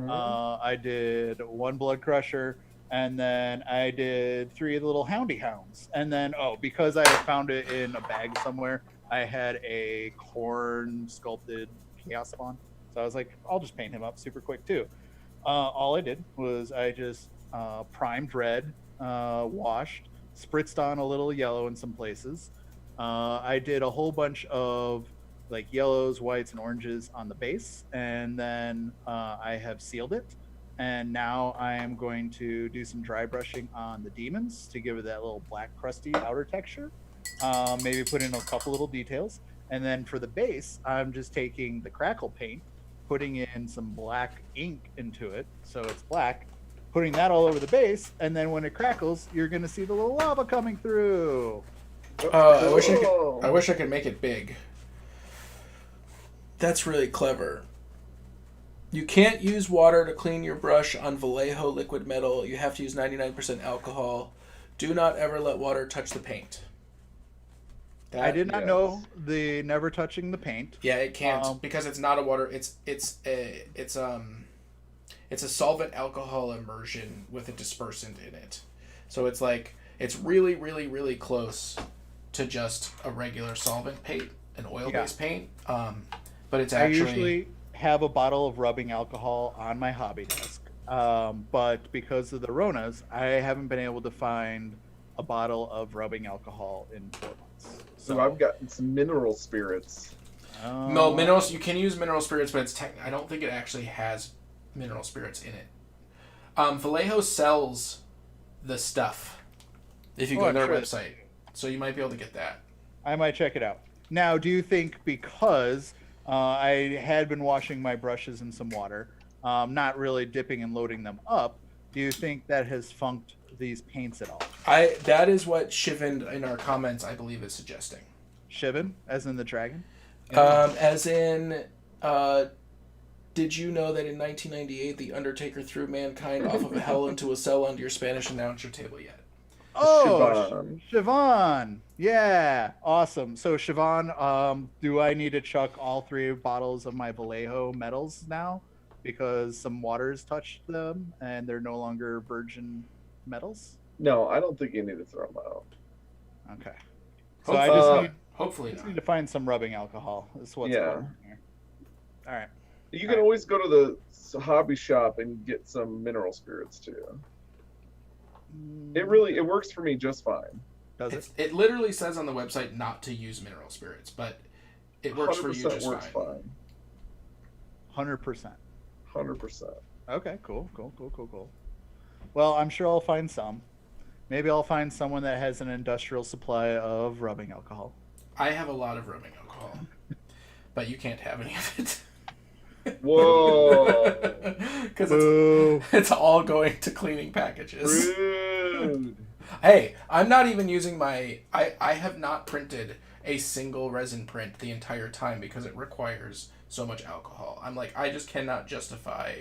I did 1 blood crusher, and then I did 3 of the little houndy hounds. And then, because I had found it in a bag somewhere, I had a Khorne sculpted chaos spawn. So I was like, I'll just paint him up super quick too. All I did was I just primed red, washed, spritzed on a little yellow in some places. I did a whole bunch of like yellows, whites, and oranges on the base, and then I have sealed it. And now I am going to do some dry brushing on the demons to give it that little black crusty outer texture. Maybe put in a couple little details. And then for the base, I'm just taking the crackle paint, putting in some black ink into it so it's black, putting that all over the base, and then when it crackles, you're going to see the little lava coming through. I wish I could make it big. That's really clever. You can't use water to clean your brush on Vallejo liquid metal. You have to use 99% alcohol. Do not ever let water touch the paint. I did not know the never touching the paint. Yeah, it can't because it's not a water. It's a solvent alcohol immersion with a dispersant in it. So it's like it's really, really, really close to just a regular solvent paint, an oil-based paint. But it's actually. I usually have a bottle of rubbing alcohol on my hobby desk, but because of the Ronas, I haven't been able to find a bottle of rubbing alcohol in 4 months. So I've gotten some mineral spirits. No, minerals. You can use mineral spirits, but I don't think it actually has mineral spirits in it. Vallejo sells the stuff if you go to their website, so you might be able to get that. I might check it out. Now, do you think because I had been washing my brushes in some water, not really dipping and loading them up, do you think that has funked these paints at all? That is what Shivan in our comments, I believe, is suggesting. Shivan, as in the dragon? As in, did you know that in 1998 the Undertaker threw mankind off of a hell into a cell under your Spanish announcer table yet? Oh, Siobhan. Yeah, awesome. So Siobhan, do I need to chuck all 3 bottles of my Vallejo metals now because some water's touched them and they're no longer virgin metals? No, I don't think you need to throw them out. Okay. So I just need to find some rubbing alcohol. Is what's going on here. All right. You can always go to the hobby shop and get some mineral spirits too. It works for me just fine. Does it? It literally says on the website not to use mineral spirits, but it works for you just fine. 100%. 100%. Okay, cool. Well, I'm sure I'll find some. Maybe I'll find someone that has an industrial supply of rubbing alcohol. I have a lot of rubbing alcohol, but you can't have any of it. Whoa! Because it's all going to cleaning packages. Rude. Hey, I'm not even using my... I have not printed a single resin print the entire time because it requires so much alcohol. I'm like, I just cannot justify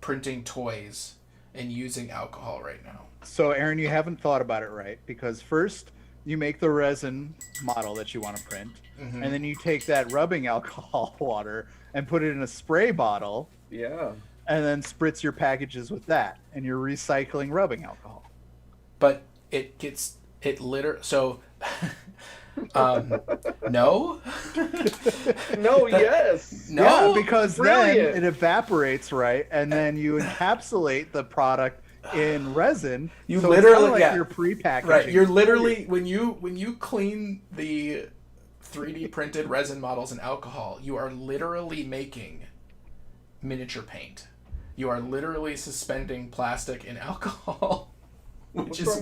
printing toys and using alcohol right now. So, Aaron, you haven't thought about it right, because first you make the resin model that you want to print, and then you take that rubbing alcohol water and put it in a spray bottle. Yeah. And then spritz your packages with that, and you're recycling rubbing alcohol. But so no. No, yes. No, yeah, because brilliant. then it evaporates, right? And then you encapsulate the product in resin. You so literally it's you're pre-packaging. Right, you're literally when you clean the 3D printed resin models in alcohol, you are literally making miniature paint. You are literally suspending plastic in alcohol, which is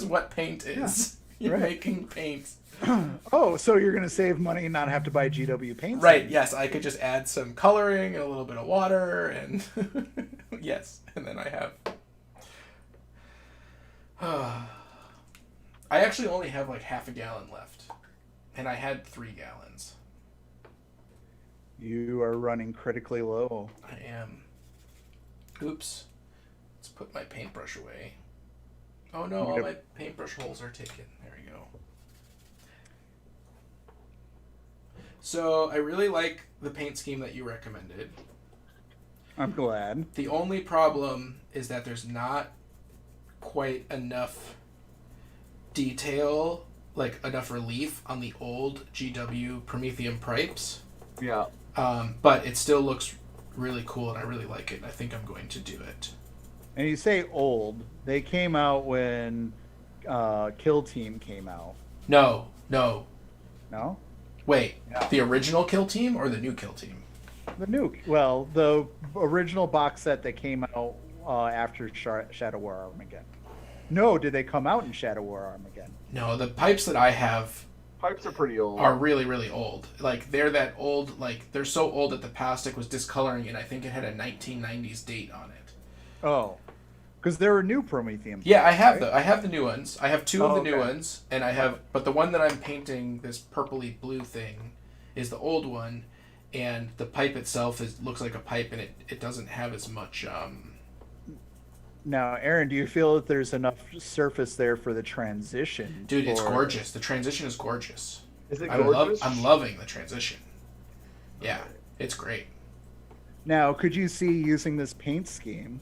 what paint is. Yeah, You're making paint. Oh, so you're going to save money and not have to buy GW paint? Right, yes. I could just add some coloring and a little bit of water and... yes, and then I have... I actually only have like half a gallon left. And I had 3 gallons. You are running critically low. I am. Oops. Let's put my paintbrush away. Oh no, all my paintbrush holes are taken. There we go. So, I really like the paint scheme that you recommended. I'm glad. The only problem is that there's not quite enough detail, like enough relief on the old GW Prometheum pipes. Yeah. But it still looks really cool and I really like it. I think I'm going to do it. And you say old. They came out when Kill Team came out. No. No? Wait, Yeah. The original Kill Team or the new Kill Team? The new... Well, the original box set that came out after Shadow War Armageddon. No, did they come out in Shadow War Armageddon? No, the pipes that I have... Pipes are pretty old. Are really, really old. Like, they're that old... Like, they're so old that the plastic was discoloring and I think it had a 1990s date on it. Oh. Because there were new Prometheum. Yeah, I have right? I have the new ones. I have 2 of the new ones, and I have, but the one that I'm painting, this purpley blue thing, is the old one, and the pipe itself looks like a pipe, and it doesn't have as much. Now, Aaron, do you feel that there's enough surface there for the transition? Dude, it's gorgeous. The transition is gorgeous. Is it gorgeous? I'm loving the transition. Yeah, it's great. Now, could you see using this paint scheme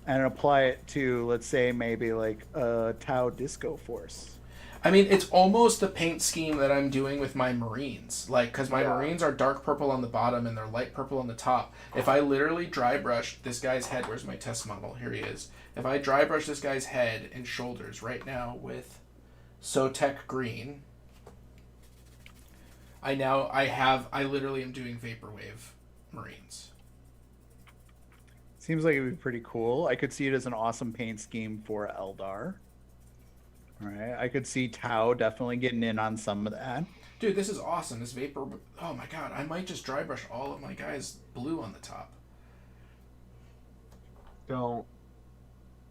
and apply it to, let's say, maybe like a Tau Disco Force? I mean, it's almost the paint scheme that I'm doing with my Marines. Like, because my Marines are dark purple on the bottom and they're light purple on the top. If I literally dry brush this guy's head, where's my test model? Here he is. If I dry brush this guy's head and shoulders right now with Sotek green, I literally am doing Vaporwave Marines. Seems like it would be pretty cool. I could see it as an awesome paint scheme for Eldar. All right, I could see Tau definitely getting in on some of that. Dude, this is awesome. This Vapor... Oh my god, I might just dry brush all of my guys blue on the top. Don't.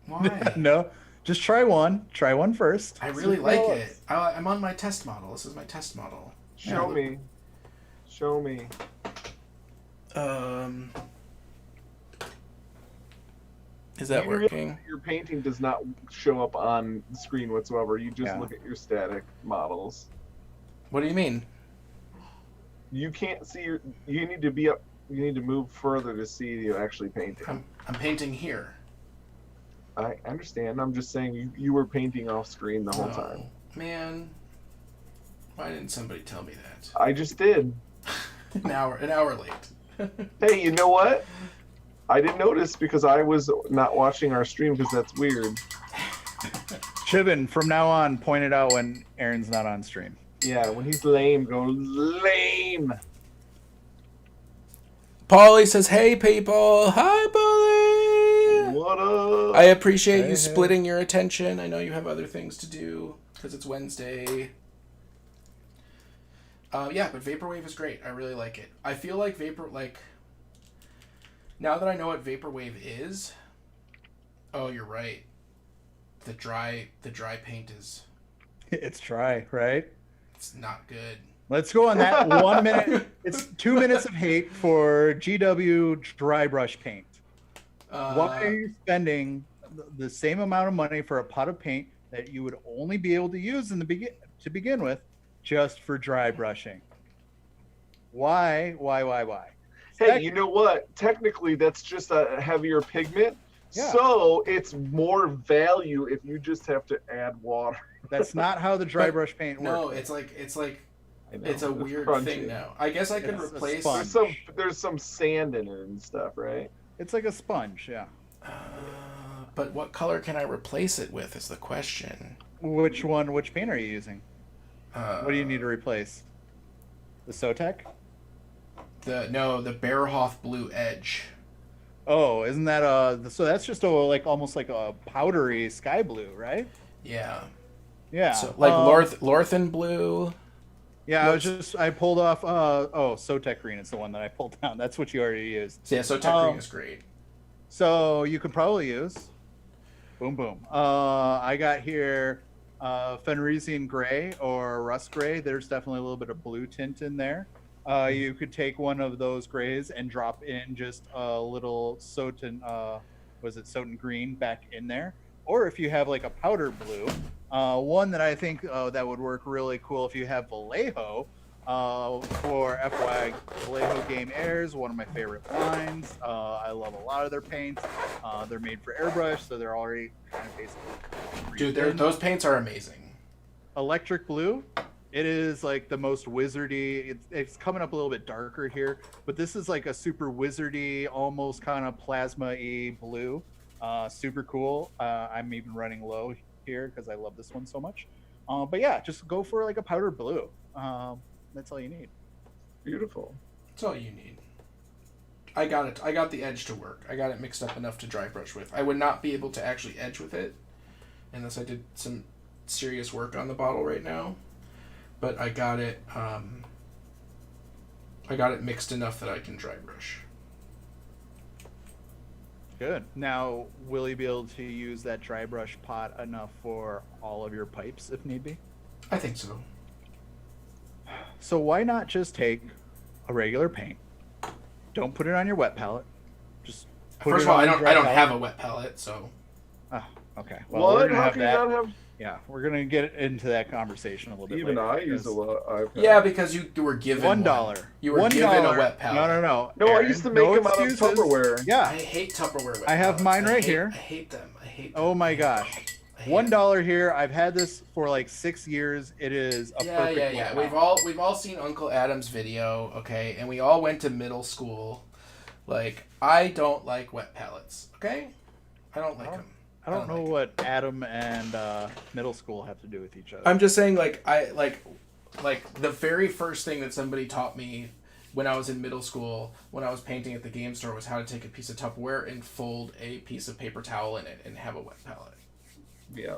Why? No, just try one. Try one first. I really like it. I'm on my test model. This is my test model. Show me. Show me. Is that working? Your painting does not show up on the screen whatsoever. You just Yeah. look at your static models. What do you mean? You can't see your. You need to be up. You need to move further to see you actually painting. I'm painting here. I understand. I'm just saying you were painting off screen the whole time. Man, why didn't somebody tell me that? I just did. An hour late. Hey, you know what? I didn't notice because I was not watching our stream because that's weird. Chibin, from now on, point it out when Aaron's not on stream. Yeah, when he's lame, go lame. Paulie says, "Hey people, hi Paulie. What up? I appreciate Hey, you hey. splitting your attention. I know you have other things to do because it's Wednesday." Yeah, but Vaporwave is great. I really like it. I feel like now that I know what Vaporwave is, oh, you're right. The dry paint is It's dry, right? it's not good. Let's go on that 1 minute. It's 2 minutes of hate for GW dry brush paint. Why are you spending the same amount of money for a pot of paint that you would only be able to use to begin with, just for dry brushing? Why? Hey, you know what? Technically, that's just a heavier pigment. Yeah. So it's more value if you just have to add water. That's not how the dry brush paint works. No, it's like I know, it's a weird crunchy. thing now. I guess I could It's a replace. sponge. There's some sand in it and stuff, right? It's like a sponge, yeah. But what color can I replace it with? Is the question. Which paint are you using? What do you need to replace? The Sotek? The Bearhoff Blue Edge. Oh, isn't that so that's just almost like a powdery sky blue, right? Yeah. Yeah. So Lorthan Blue. Yeah, I pulled off Sotek green is the one that I pulled down. That's what you already used. Yeah, so Tech Green is great. So you could probably use boom. I got here Fenrisian gray or rust gray. There's definitely a little bit of blue tint in there. You could take one of those grays and drop in just a little Soten green back in there. Or if you have like a powder blue, one that I think that would work really cool if you have Vallejo. For FY, Vallejo Game Airs, one of my favorite lines. I love a lot of their paints. They're made for airbrush, so they're already kind of basically. Dude, those paints are amazing. Electric blue. It is like the most wizardy. It's coming up a little bit darker here, but this is like a super wizardy, almost kind of plasma-y blue. Super cool. I'm even running low here because I love this one so much. But yeah, just go for like a powder blue. That's all you need. Beautiful. That's all you need. I got it. I got the edge to work. I got it mixed up enough to dry brush with. I would not be able to actually edge with it unless I did some serious work on the bottle right now. But I got it mixed enough that I can dry brush. Good. Now, will you be able to use that dry brush pot enough for all of your pipes if need be? I think so. So why not just take a regular paint? Don't put it on your wet palette. Just put First it of all, on I your don't dry palette. have a wet palette, so Oh, okay. Well, we're What? gonna How have can you that. not have? Yeah, we're gonna get into that conversation a little bit Even later. I use a lot. yeah, because you were given $1. You were $1. given a wet palette. No. No, I Aaron, used to make no them out of excuses. Tupperware. I Yeah. hate Tupperware. Wet I have palettes. mine right here. I hate them. Oh my gosh. I hate them. $1 here. I've had this for like 6 years. It is a perfect wet Yeah. palette. We've all seen Uncle Adam's video, okay, and we all went to middle school. Like, I don't like wet palettes, okay? I don't like them. I don't know what Adam and middle school have to do with each other. I'm just saying, like, Like, the very first thing that somebody taught me when I was in middle school, when I was painting at the game store, was how to take a piece of Tupperware and fold a piece of paper towel in it and have a wet palette. Yeah.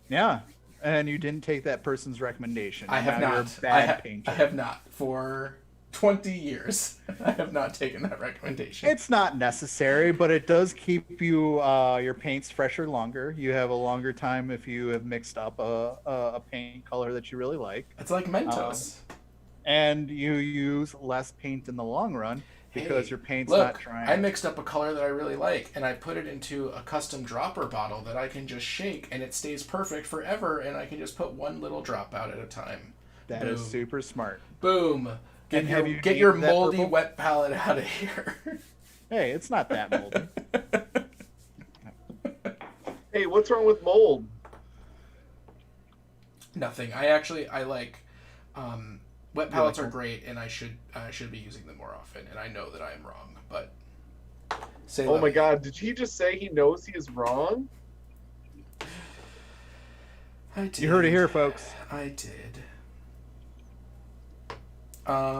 Yeah. And you didn't take that person's recommendation. I have Now you're not. a bad painter. I have not. For 20 years, I have not taken that recommendation. It's not necessary, but it does keep you your paints fresher longer. You have a longer time if you have mixed up a paint color that you really like. It's like Mentos. And you use less paint in the long run because Hey, your paint's look, not drying. I mixed up a color that I really like, and I put it into a custom dropper bottle that I can just shake, and it stays perfect forever, and I can just put one little drop out at a time. That is super smart. Boom. Get And your, have you get your named that moldy purple? wet palette out of here. Hey, it's not that moldy. Hey, what's wrong with mold? Nothing. I like wet palettes like are great, and I should be using them more often, and I know that I am wrong, but say Oh my levy. God! Did he just say he knows he is wrong? I did. You heard it here, folks. I did.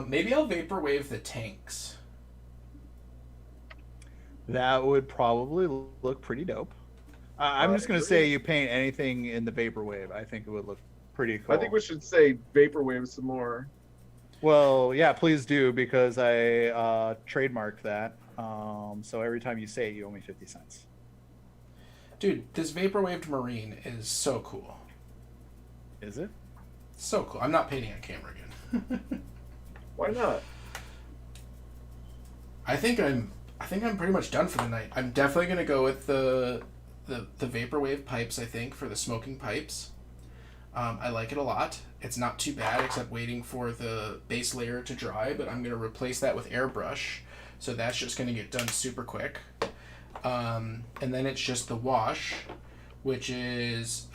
Maybe I'll vaporwave the tanks. That would probably look pretty dope. I'm just going to say you paint anything in the vaporwave. I think it would look pretty cool. I think we should say vaporwave some more. Well, yeah, please do, because I trademarked that. So every time you say it, you owe me 50 cents. Dude, this vaporwaved marine is so cool. Is it? So cool. I'm not painting on camera again. Why not? I think I'm pretty much done for the night. I'm definitely gonna go with the vaporwave pipes, I think, for the smoking pipes. I like it a lot. It's not too bad, except waiting for the base layer to dry, but I'm gonna replace that with airbrush, so that's just gonna get done super quick. And then it's just the wash, which is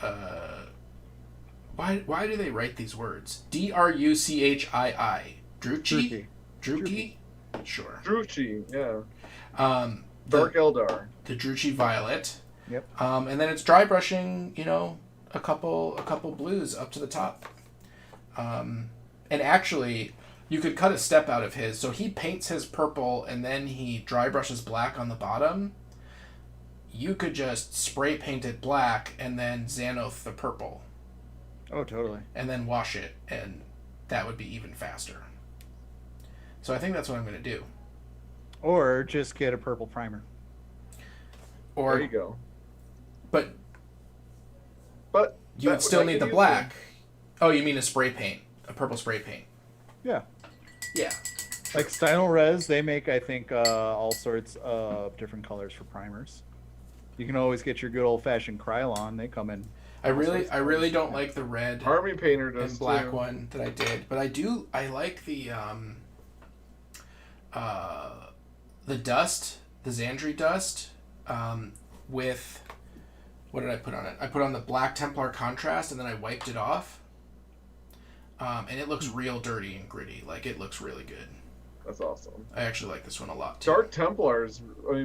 why do they write these words? Druchii. Druchii? Druchii? Sure. Druchii, yeah. The Dark Eldar. Druchii Violet. Yep. And then it's dry brushing, a couple blues up to the top. And actually, you could cut a step out of his. So he paints his purple and then he dry brushes black on the bottom. You could just spray paint it black and then Xanoth the purple. Oh, totally. And then wash it, and that would be even faster. So I think that's what I'm going to do. Or just get a purple primer. Or, There you go. But But you would still need the use black. Oh, you mean a spray paint. A purple spray paint. Yeah. Yeah. Like Stynal Res, they make, I think, all sorts of different colors for primers. You can always get your good old-fashioned Krylon. They come in. I really don't like the red Army Painter does and black too. one that I did, but I like the dust, the Xandri dust, with, what did I put on it? I put on the Black Templar contrast, and then I wiped it off, and it looks real dirty and gritty. Like, it looks really good. That's awesome. I actually like this one a lot too. Dark Templars.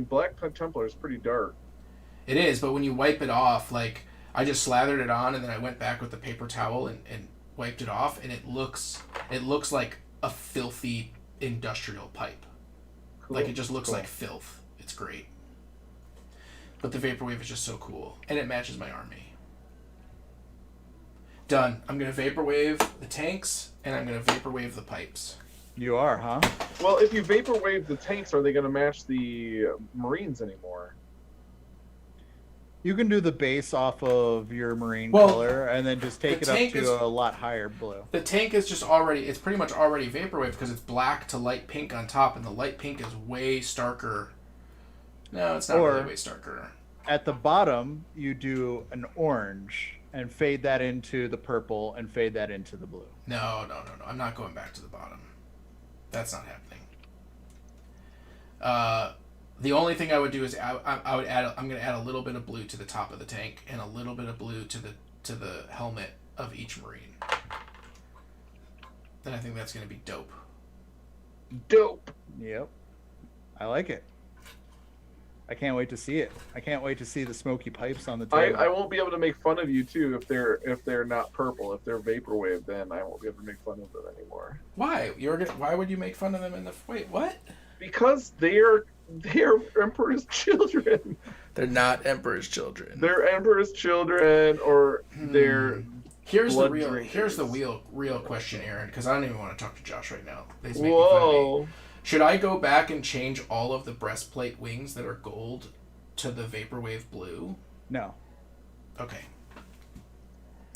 Black Templar is pretty dark. It is, but when you wipe it off, like, I just slathered it on, and then I went back with the paper towel and wiped it off, and it looks like a filthy industrial pipe. Cool. Like, it just looks Cool. like filth. It's great. But the vaporwave is just so cool, and it matches my army. Done. I'm gonna vaporwave the tanks, and I'm gonna vaporwave the pipes. You are, huh? Well, if you vaporwave the tanks, are they going to match the Marines anymore? You can do the base off of your marine Well, color and then just take the it up tank to is- a lot higher blue. The tank is just already, it's pretty much already vaporwave because it's black to light pink on top, and the light pink is way starker. No, it's not Or- really way starker. At the bottom, you do an orange and fade that into the purple and fade that into the blue. No. I'm not going back to the bottom. That's not happening. The only thing I would do is I would add. I'm going to add a little bit of blue to the top of the tank and a little bit of blue to the helmet of each Marine. Then I think that's going to be dope. Dope. Yep. I like it. I can't wait to see it. I can't wait to see the smoky pipes on the I table. won't be able to make fun of you too if they're not purple. If they're vaporwave, then I won't be able to make fun of them anymore. Why? Why would you make fun of them in the wait? What? Because they're Emperor's children. They're not Emperor's children. They're Emperor's children, or they're. Here's blood the real. drinkers. Here's the real question, Aaron. Because I don't even want to talk to Josh right now. He's making fun of me. Whoa! Should I go back and change all of the breastplate wings that are gold to the vaporwave blue? No. Okay.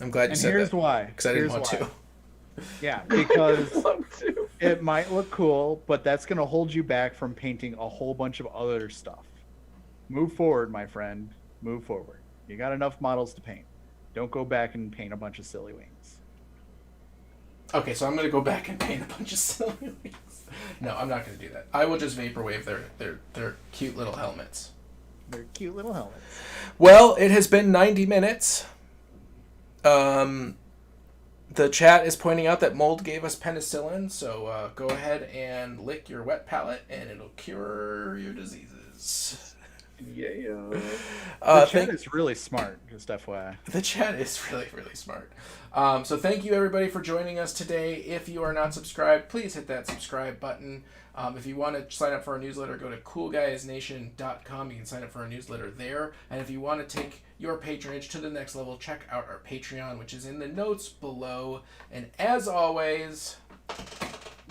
I'm glad you And said here's that. why. Because I didn't Here's want why. to. Yeah, because Want to. it might look cool, but that's going to hold you back from painting a whole bunch of other stuff. Move forward, my friend. Move forward. You got enough models to paint. Don't go back and paint a bunch of silly wings. Okay, so I'm gonna go back and paint a bunch of silly wings. No, I'm not gonna do that. I will just vaporwave their cute little helmets. They're cute little helmets. Well, it has been 90 minutes. The chat is pointing out that Mold gave us penicillin, so go ahead and lick your wet palate, and it'll cure your diseases. Yeah. The chat is really smart, just FYI. The chat is really, really smart. So thank you, everybody, for joining us today. If you are not subscribed, please hit that subscribe button. If you want to sign up for our newsletter, go to coolguysnation.com. You can sign up for our newsletter there. And if you want to take your patronage to the next level, check out our Patreon, which is in the notes below. And as always,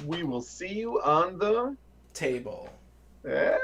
We will see you on the table. Eh?